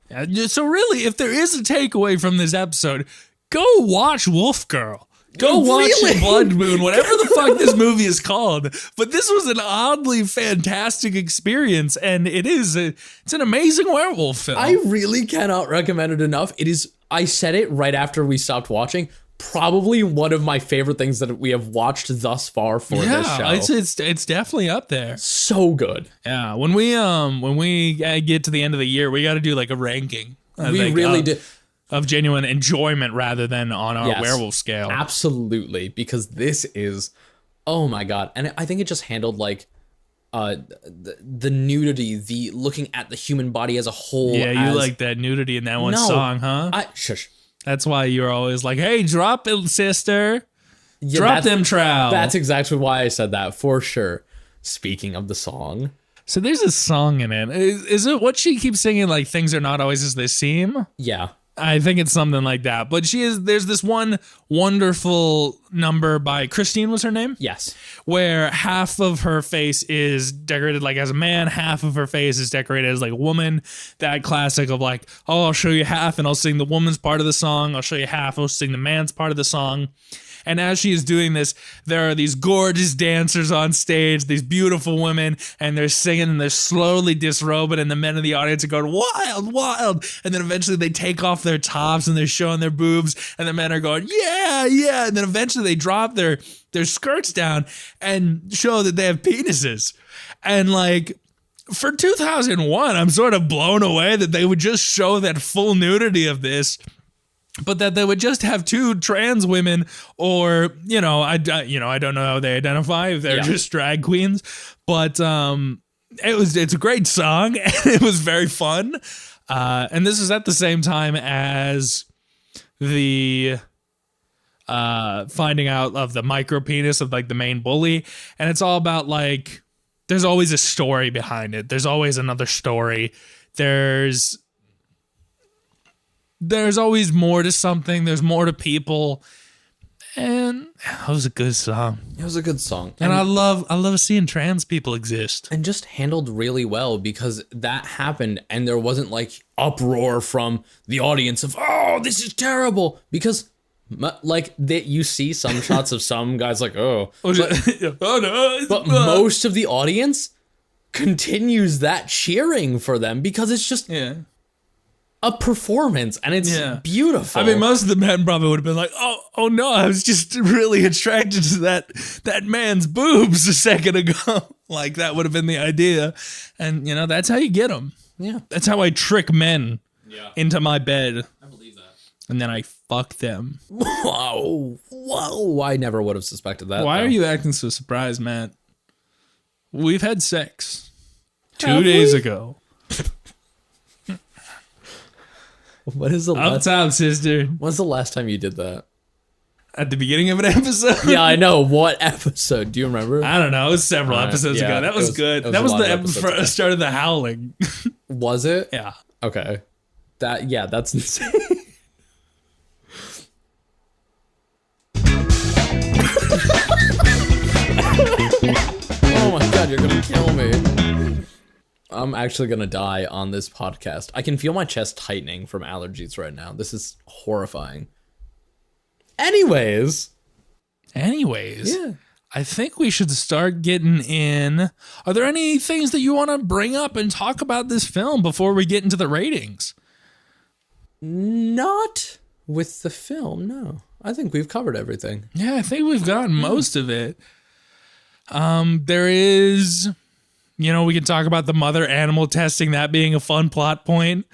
So really, if there is a takeaway from this episode, go watch Wolf Girl. Go watch Blood Moon, whatever the fuck this movie is called. But this was an oddly fantastic experience, and it's an amazing werewolf film. I really cannot recommend it enough. It is, I said it right after we stopped watching, probably one of my favorite things that we have watched thus far for this show. It's definitely up there. So good. Yeah, when we get to the end of the year, we got to do like a ranking. We really do. Of genuine enjoyment rather than on our werewolf scale. Absolutely, because this is, oh my God. And I think it just handled like the nudity, the looking at the human body as a whole. Yeah, you like that nudity in that one song, huh? Shush. That's why you're always like, hey, drop it, sister. Yeah, drop them trowel. That's exactly why I said that, for sure. Speaking of the song. So there's a song in it. Is it what she keeps singing, like, things are not always as they seem? Yeah. I think it's something like that. But there's this one wonderful number by Christine, was her name? Yes. Where half of her face is decorated like as a man, half of her face is decorated as like a woman. That classic of like, oh, I'll show you half and I'll sing the woman's part of the song. I'll show you half, I'll sing the man's part of the song. And as she is doing this, there are these gorgeous dancers on stage, these beautiful women, and they're singing and they're slowly disrobing, and the men in the audience are going, wild, wild. And then eventually they take off their tops and they're showing their boobs, and the men are going, yeah, yeah. And then eventually they drop their skirts down and show that they have penises. And like, for 2001, I'm sort of blown away that they would just show that full nudity of this. But that they would just have two trans women, or I don't know how they identify, if they're just drag queens. But it's a great song and it was very fun. And this is at the same time as the finding out of the micro penis of like the main bully, and it's all about like there's always a story behind it. There's always another story. There's always more to something. There's more to people. And that was a good song. It was a good song. And I love seeing trans people exist. And just handled really well because that happened and there wasn't like uproar from the audience of, oh, this is terrible. Because like that you see some shots of some guys like, oh. But most of the audience continues that cheering for them because it's just... Yeah. A performance, and it's beautiful. I mean, most of the men probably would have been like, "Oh no, I was just really attracted to that man's boobs a second ago." Like that would have been the idea, and that's how you get them. Yeah, that's how I trick men into my bed. I believe that, and then I fuck them. Whoa! I never would have suspected that. Why are you acting so surprised, Matt? We've had sex 2 days ago. What is the last time, sister? When's the last time you did that? At the beginning of an episode? Yeah, I know. What episode? Do you remember? I don't know. It was several episodes ago. That was good. That was the episode start of the Howling. Was it? Yeah. Okay. That's insane. god, you're gonna kill me. I'm actually gonna die on this podcast. I can feel my chest tightening from allergies right now. This is horrifying. Anyways. Yeah. I think we should start getting in. Are there any things that you want to bring up and talk about this film before we get into the ratings? Not with the film, no. I think we've covered everything. Yeah, I think we've gotten most of it. There is, we can talk about the mother animal testing, that being a fun plot point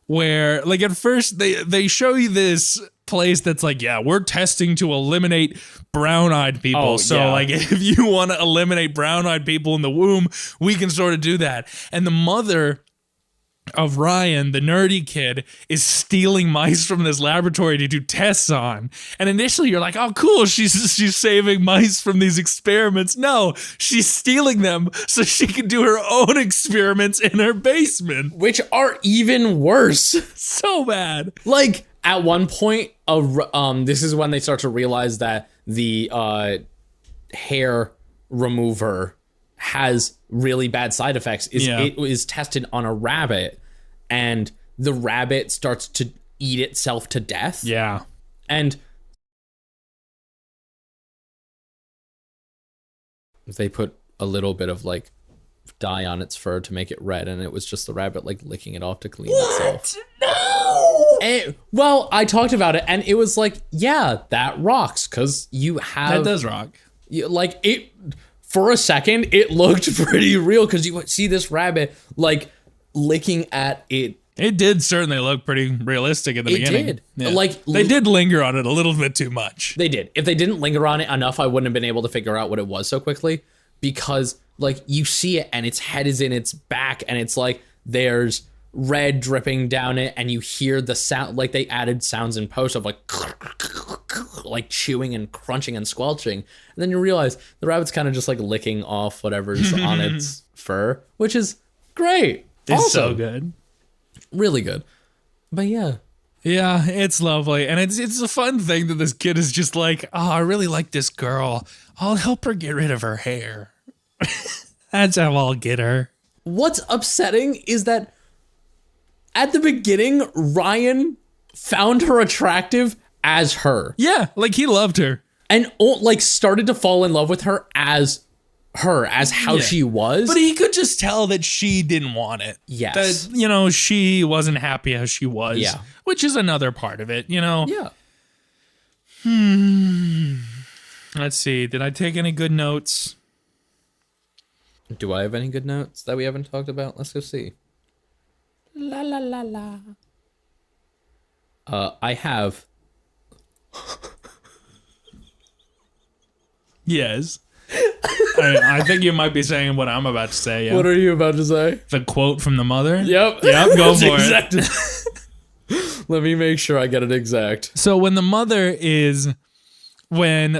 where, like, at first they show you this place that's like, yeah, we're testing to eliminate brown-eyed people. Oh, so, yeah. like, if you want to eliminate brown-eyed people in the womb, we can sort of do that. And the mother of Ryan, the nerdy kid, is stealing mice from this laboratory to do tests on. And initially you're like, oh, cool, she's saving mice from these experiments. No, she's stealing them so she can do her own experiments in her basement. Which are even worse. So bad. Like, at one point, this is when they start to realize that the hair remover has really bad side effects. It is tested on a rabbit, and the rabbit starts to eat itself to death. Yeah. And they put a little bit of, like, dye on its fur to make it red, and it was just the rabbit, like, licking it off to clean itself. No! Well, I talked about it, and it was like, yeah, that rocks, because you have... That does rock. Like, it... For a second, it looked pretty real, because you see this rabbit, like, licking at it. It did certainly look pretty realistic at the beginning. It did. Yeah. Like, they did linger on it a little bit too much. They did. If they didn't linger on it enough, I wouldn't have been able to figure out what it was so quickly, because, like, you see it, and its head is in its back, and it's like, there's red dripping down it, and you hear the sound, like, they added sounds in post of, like chewing and crunching and squelching, and then you realize the rabbit's kind of just, like, licking off whatever's on its fur, which is great. It's so good. Really good. But yeah. Yeah, it's lovely. And it's a fun thing that this kid is just like, oh, I really like this girl. I'll help her get rid of her hair. That's how I'll get her. What's upsetting is that at the beginning, Ryan found her attractive as her. Yeah, like he loved her. And like started to fall in love with her as how she was. But he could just tell that she didn't want it. Yes. That, she wasn't happy as she was. Yeah. Which is another part of it, Yeah. Let's see. Did I take any good notes? Do I have any good notes that we haven't talked about? Let's go see. La la la la. I have. Yes. I think you might be saying what I'm about to say. Yeah. What are you about to say? The quote from the mother? Yep. Go for exact. it. Let me make sure I get it exact. So when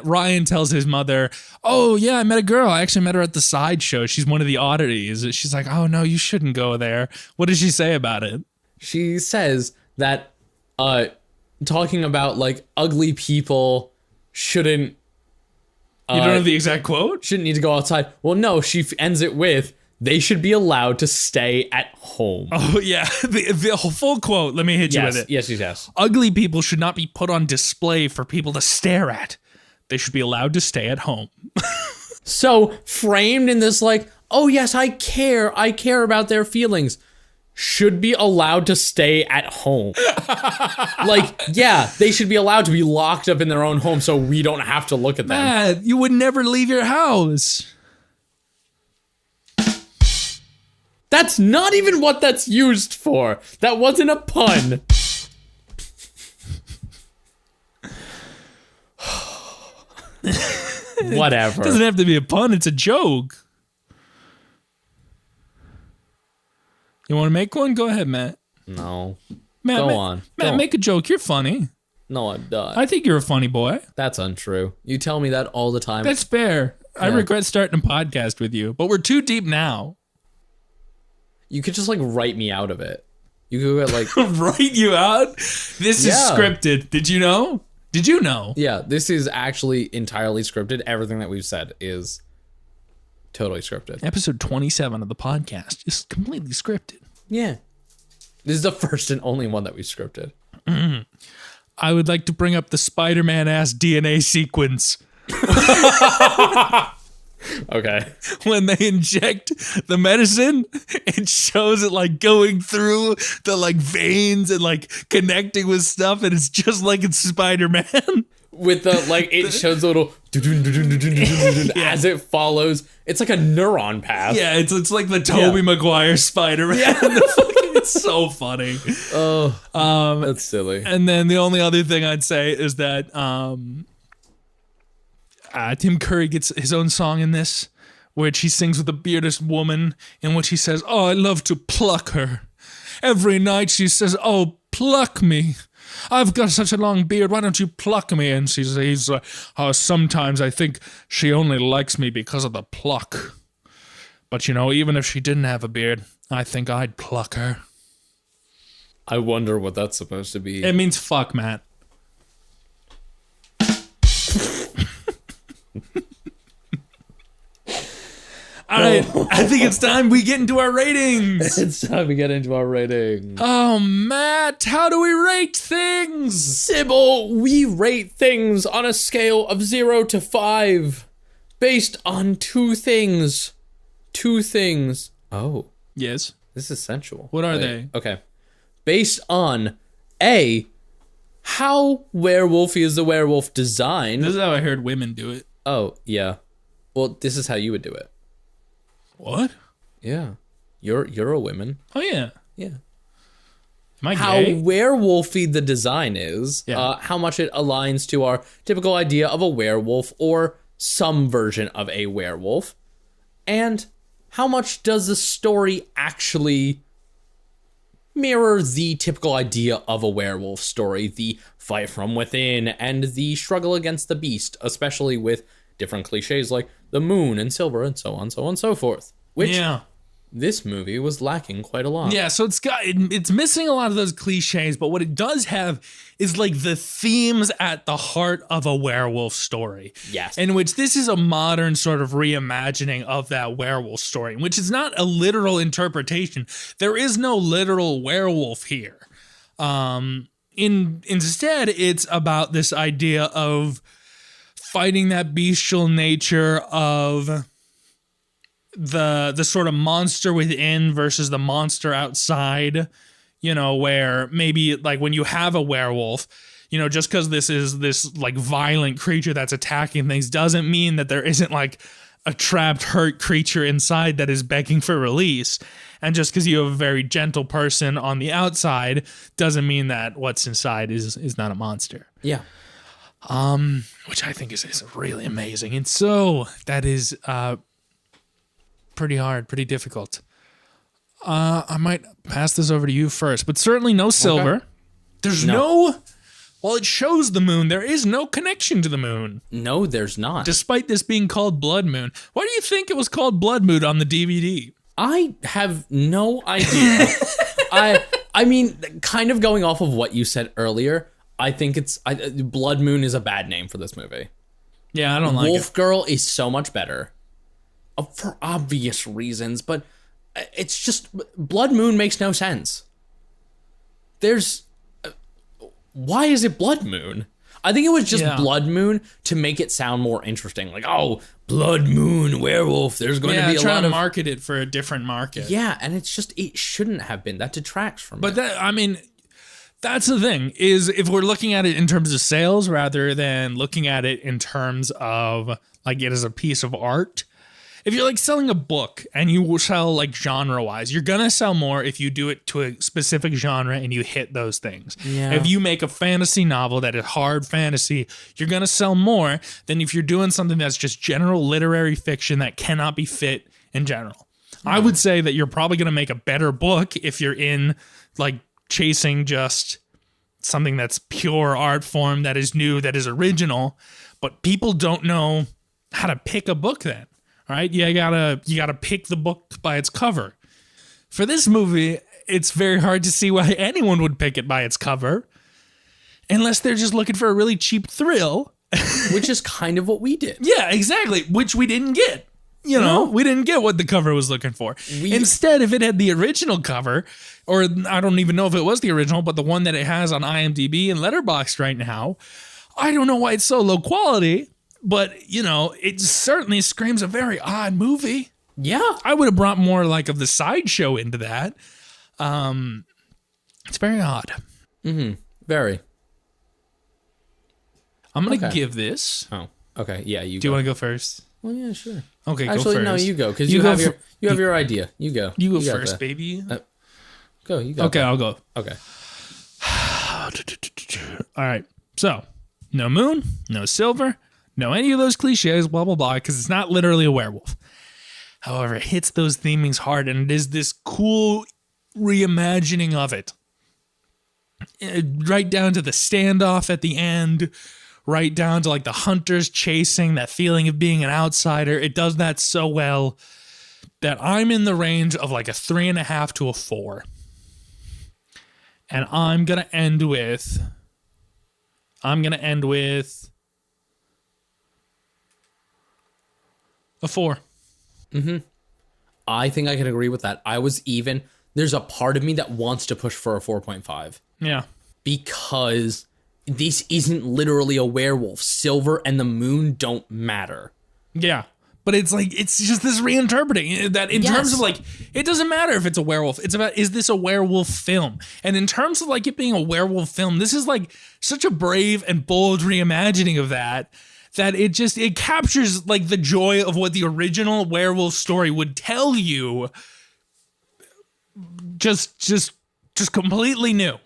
Ryan tells his mother, oh, yeah, I met a girl. I actually met her at the sideshow. She's one of the oddities. She's like, oh, no, you shouldn't go there. What does she say about it? She says that talking about, like, ugly people shouldn't... You don't know the exact quote? Shouldn't need to go outside. Well, no, she ends it with, they should be allowed to stay at home. Oh, yeah. The full quote. Let me hit you with it. Yes. Ugly people should not be put on display for people to stare at. They should be allowed to stay at home. So, framed in this, like, oh, yes, I care about their feelings, should be allowed to stay at home. Like, yeah, they should be allowed to be locked up in their own home so we don't have to look at them. Matt, you would never leave your house. That's not even what that's used for. That wasn't a pun. Whatever. It doesn't have to be a pun. It's a joke. You want to make one? Go ahead, Matt. No. Matt, Go on. Matt, Go make a joke. You're funny. No, I'm not. I think you're a funny boy. That's untrue. You tell me that all the time. That's fair. I Yeah. regret starting a podcast with you, but we're too deep now. You could just, like, write me out of it. You could get, like... Write you out? This is Yeah. scripted. Did you know? Did you know? Yeah, this is actually entirely scripted. Everything that we've said is Totally scripted. Episode 27 of the podcast is completely scripted. Yeah. This is the first and only one that we scripted. I would like to bring up the Spider-Man ass DNA sequence. Okay. When they inject the medicine, it shows it like going through the like veins and like connecting with stuff, and it's just like it's Spider-Man. With the, like, it shows a little as it follows. It's like a neuron path. Yeah, it's like the Tobey Maguire Spider-Man. It's so funny. Oh, that's silly. And then the only other thing I'd say is that Tim Curry gets his own song in this, which he sings with a bearded woman, in which he says, "Oh, I love to pluck her. Every night she says, 'Oh, pluck me. I've got such a long beard. Why don't you pluck me?' And he's like, 'Oh, sometimes I think she only likes me because of the pluck. But you know, even if she didn't have a beard, I think I'd pluck her.'" I wonder what that's supposed to be. It means fuck, Matt. All right, I think it's time we get into our ratings. It's time to get into our rating. Oh, Matt, how do we rate things? Sybil, we rate things on a scale of 0 to 5 based on two things. Two things. Oh, Yes. this is sensual. What are Wait, they? Okay. Based on A, how werewolfy is the werewolf design? This is how I heard women do it. Oh, yeah. Well, this is how you would do it. What? Yeah. You're a woman. Oh, yeah. Yeah. Am I How gay? werewolfy the design is, Yeah. how much it aligns to our typical idea of a werewolf or some version of a werewolf, and how much does the story actually mirror the typical idea of a werewolf story, the fight from within and the struggle against the beast, especially with different cliches like the moon and silver and so on and so forth, which Yeah. this movie was lacking quite a lot. Yeah, so it's missing a lot of those cliches, but what it does have is like the themes at the heart of a werewolf story. Yes. In which this is a modern sort of reimagining of that werewolf story, which is not a literal interpretation. There is no literal werewolf here. Instead, it's about this idea of fighting that bestial nature of the sort of monster within versus the monster outside, you know, where maybe like when you have a werewolf, you know, just because this is this like violent creature that's attacking things doesn't mean that there isn't like a trapped, hurt creature inside that is begging for release. And just because you have a very gentle person on the outside doesn't mean that what's inside is not a monster. Yeah. Which I think is really amazing. And so that is pretty hard, pretty difficult. I might pass this over to you first, but certainly no silver. Okay. There's no, while it shows the moon, there is no connection to the moon, No, there's not. despite this being called Blood Moon. Why do you think it was called Blood Moon on the DVD? I have no idea. I mean, kind of going off of what you said earlier, I think Blood Moon is a bad name for this movie. Yeah, I don't like Wolf it. Girl is so much better. For obvious reasons, but it's just Blood Moon makes no sense. There's why is it Blood Moon? I think it was just Yeah. Blood Moon to make it sound more interesting. Like, oh, Blood Moon werewolf. There's going to be a trying lot to of market it for a different market. yeah, and it shouldn't have been. That detracts from But it. that, I mean, that's the thing, is if we're looking at it in terms of sales rather than looking at it in terms of like it as a piece of art. If you're like selling a book and you sell like genre wise, you're gonna sell more if you do it to a specific genre and you hit those things. Yeah. If you make a fantasy novel that is hard fantasy, you're gonna sell more than if you're doing something that's just general literary fiction that cannot be fit in general. I would say that you're probably gonna make a better book if you're in like chasing just something that's pure art form, that is new, that is original, but people don't know how to pick a book then. Right? You gotta pick the book by its cover. For this movie, it's very hard to see why anyone would pick it by its cover, unless they're just looking for a really cheap thrill. Which is kind of what we did. Yeah, exactly. Which we didn't get. You know, we didn't get what the cover was looking for. Instead, if it had the original cover, or I don't even know if it was the original, but the one that it has on IMDb and Letterboxd right now, I don't know why it's so low quality, but, you know, it certainly screams a very odd movie. Yeah. I would have brought more like of the sideshow into that. It's very odd. Very. I'm going to give this. Oh, okay. Yeah, you Do you want to go first? Well, yeah, sure. Okay, Actually, go first. no, you go, because you have your idea. You go. You go got first, that. baby. Go, you go. Okay, I'll go. Okay. All right. So, no moon, no silver, no any of those cliches, blah, blah, blah, because it's not literally a werewolf. However, it hits those themings hard, and it is this cool reimagining of it. Right down to the standoff at the end, right down to like the hunters chasing, that feeling of being an outsider. It does that so well that I'm in the range of like a 3.5 to a 4. And I'm going to end with a 4. I think I can agree with that. There's a part of me that wants to push for a 4.5 Yeah. because this isn't literally a werewolf. Silver and the moon don't matter. Yeah. But it's like, it's just this reinterpreting that in terms of like, it doesn't matter if it's a werewolf. It's about, is this a werewolf film? And in terms of like it being a werewolf film, this is like such a brave and bold reimagining of that it captures like the joy of what the original werewolf story would tell you. Just completely new.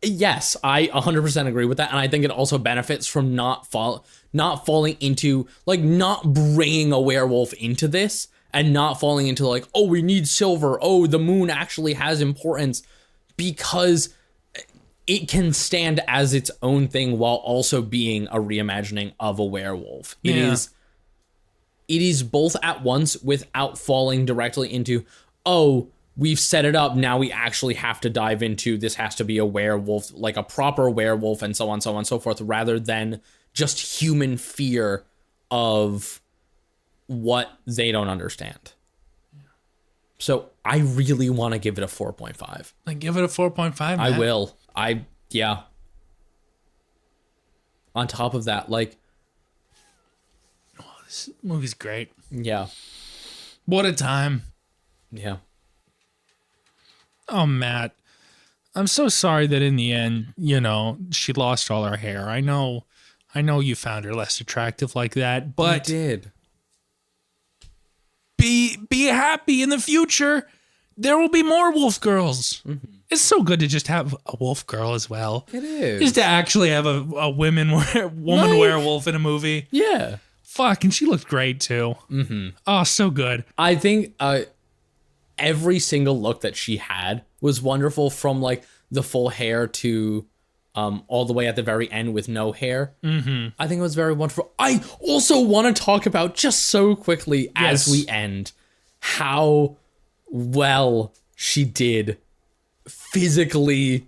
Yes, I 100% agree with that, and I think it also benefits from not falling into, like, not bringing a werewolf into this, and not falling into, like, oh, we need silver, oh, the moon actually has importance, because it can stand as its own thing while also being a reimagining of a werewolf. It is both at once without falling directly into, oh, we've set it up, now we actually have to dive into, this has to be a werewolf, like a proper werewolf, and so on, so on, so forth, rather than just human fear of what they don't understand. So I really want to give it a 4.5. Like, give it a 4.5, man. I will. Yeah. On top of that, like... This movie's great. Yeah. What a time. Yeah. Oh, Matt, I'm so sorry that in the end, you know, she lost all her hair. I know you found her less attractive like that, but I did. Be happy in the future. There will be more wolf girls. Mm-hmm. It's so good to just have a wolf girl as well. It is. Just to actually have a woman werewolf in a movie. Yeah. Fuck, and she looked great too. Mm-hmm. Oh, so good. I think every single look that she had was wonderful, from like the full hair to all the way at the very end with no hair. Mm-hmm. I think it was very wonderful. I also want to talk about, just so quickly as we end, how well she did physically.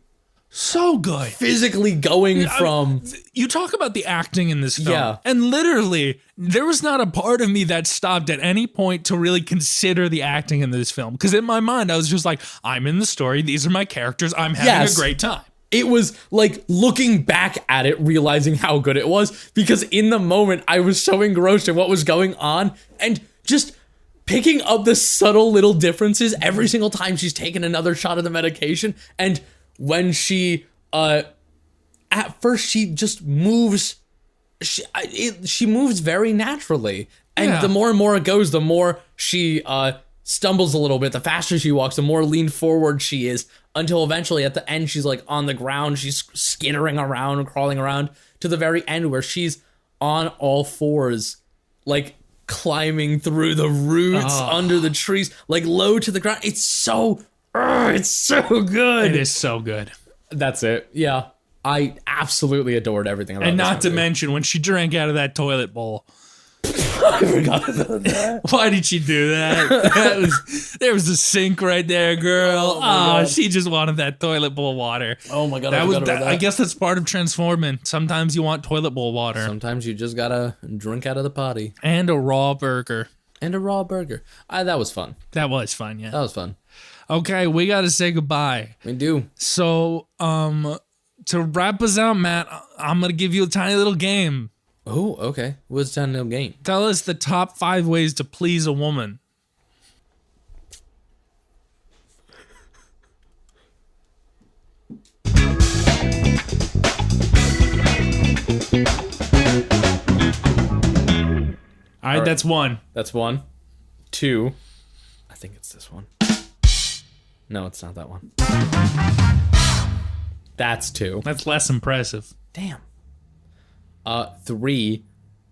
So good. Physically going from... You talk about the acting in this film. Yeah. And literally, there was not a part of me that stopped at any point to really consider the acting in this film. Because in my mind, I was just like, I'm in the story. These are my characters. I'm having a great time. It was like looking back at it, realizing how good it was. Because in the moment, I was so engrossed in what was going on. And just picking up the subtle little differences every single time she's taken another shot of the medication. And when she, at first she just moves, she moves very naturally. And the more and more it goes, the more she stumbles a little bit, the faster she walks, the more leaned forward she is, until eventually at the end, she's like on the ground, she's skittering around and crawling around, to the very end where she's on all fours, like climbing through the roots under the trees, like low to the ground. It's so good. It is so good. That's it. Yeah. I absolutely adored everything about it. And not to mention when she drank out of that toilet bowl. I forgot about that. Why did she do that? There was a sink right there, girl. Oh, she just wanted that toilet bowl water. Oh my God, I forgot about that. I guess that's part of transforming. Sometimes you want toilet bowl water. Sometimes you just gotta drink out of the potty. And a raw burger. And a raw burger. That was fun. That was fun, yeah. That was fun. Okay, we got to say goodbye. We do. So, to wrap us out, Matt, I'm going to give you a tiny little game. Oh, okay. What's that little game? Tell us the top 5 ways to please a woman. All right, that's 1. That's 1. 2. I think it's this one. No, it's not that one. That's 2. That's less impressive. Damn. 3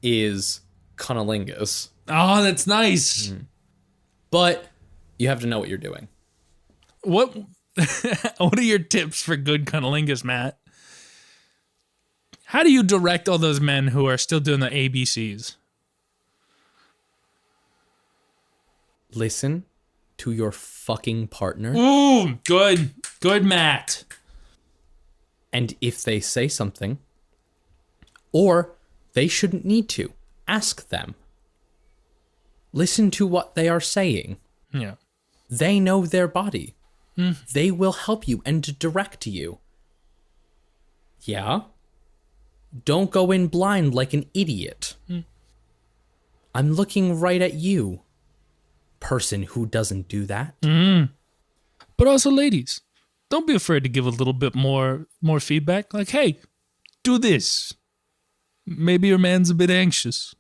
is cunnilingus. Oh, that's nice. But you have to know what you're doing. What are your tips for good cunnilingus, Matt? How do you direct all those men who are still doing the ABCs? Listen to your fucking partner. Ooh, good. Good, Matt. And if they say something, or they shouldn't need to, ask them. Listen to what they are saying. Yeah. They know their body. They will help you and direct you. Yeah? Don't go in blind like an idiot. I'm looking right at you, person who doesn't do that. But also, ladies, don't be afraid to give a little bit more feedback. Like, hey, do this. Maybe your man's a bit anxious.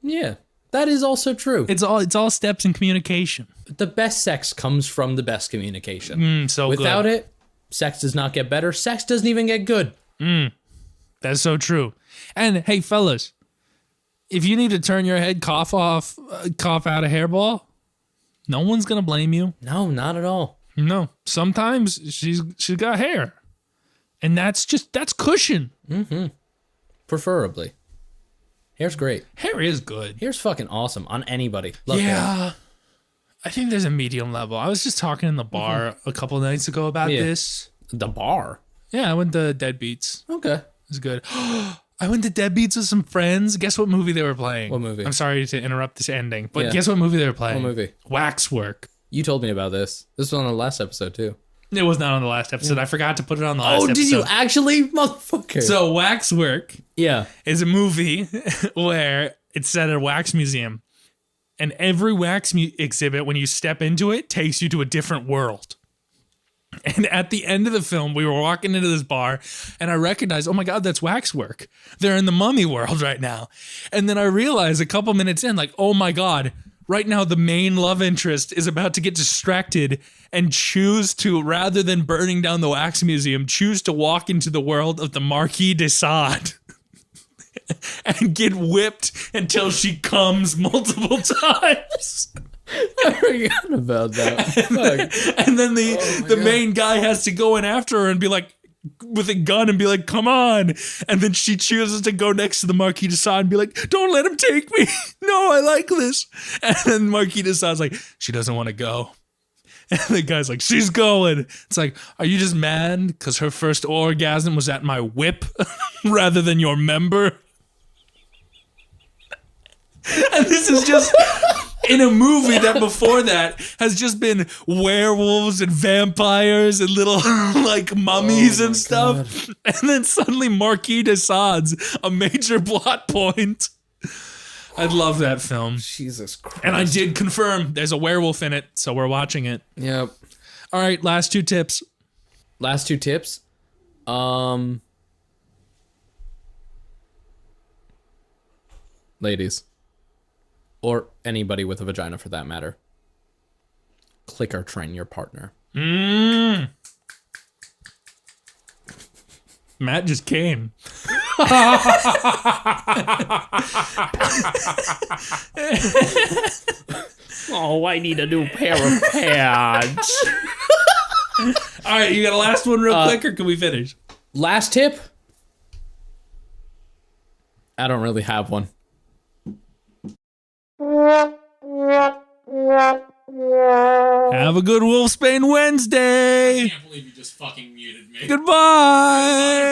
Yeah, that is also true. It's all steps in communication. The best sex comes from the best communication. So Without good. it, sex does not get better. Sex doesn't even get good. That's so true. And hey, fellas, if you need to turn your head, cough out a hairball, no one's gonna blame you. No, not at all. No, sometimes she's got hair, and that's cushion. Preferably. Hair's great. Hair is good. Hair's fucking awesome on anybody. Love hair. Yeah, I think there's a medium level. I was just talking in the bar a couple of nights ago about Yeah. this. The bar. Yeah, I went to Deadbeats. Okay. It was good. I went to Deadbeats with some friends. Guess what movie they were playing? What movie? I'm sorry to interrupt this ending, but Yeah. guess what movie they were playing? What movie? Waxwork. You told me about this. This was on the last episode too. It was not on the last episode. I forgot to put it on the last Oh, episode. did you actually? Motherfucker. So Waxwork yeah. is a movie where it's set at a wax museum. And every wax exhibit, when you step into it, takes you to a different world. And at the end of the film, we were walking into this bar and I recognized, oh my God, that's Waxwork. They're in the mummy world right now. And then I realized a couple minutes in, like, oh my God, right now the main love interest is about to get distracted and choose to, rather than burning down the wax museum, choose to walk into the world of the Marquis de Sade. And get whipped until she comes multiple times. I forgot about that. Fuck. And then the main guy has to go in after her and be like, with a gun and be like, come on. And then she chooses to go next to the Marquis de Sade and be like, don't let him take me. No, I like this. And then Marquis de Sade's like, she doesn't want to go. And the guy's like, she's going. It's like, are you just mad because her first orgasm was at my whip rather than your member? And this is just in a movie that before that has just been werewolves and vampires and little like mummies and stuff. And then suddenly Marquis de Sade's a major plot point. I love that film. Jesus Christ. And I did confirm there's a werewolf in it, so we're watching it. Yep. All right, last 2 tips. Last 2 tips. Ladies. Or anybody with a vagina for that matter. Click or train your partner. Matt just came. Oh, I need a new pair of pants. All right, you got a last one real quick, or can we finish? Last tip. I don't really have one. Have a good Wolfsbane Wednesday. Believe you just fucking muted me. Goodbye.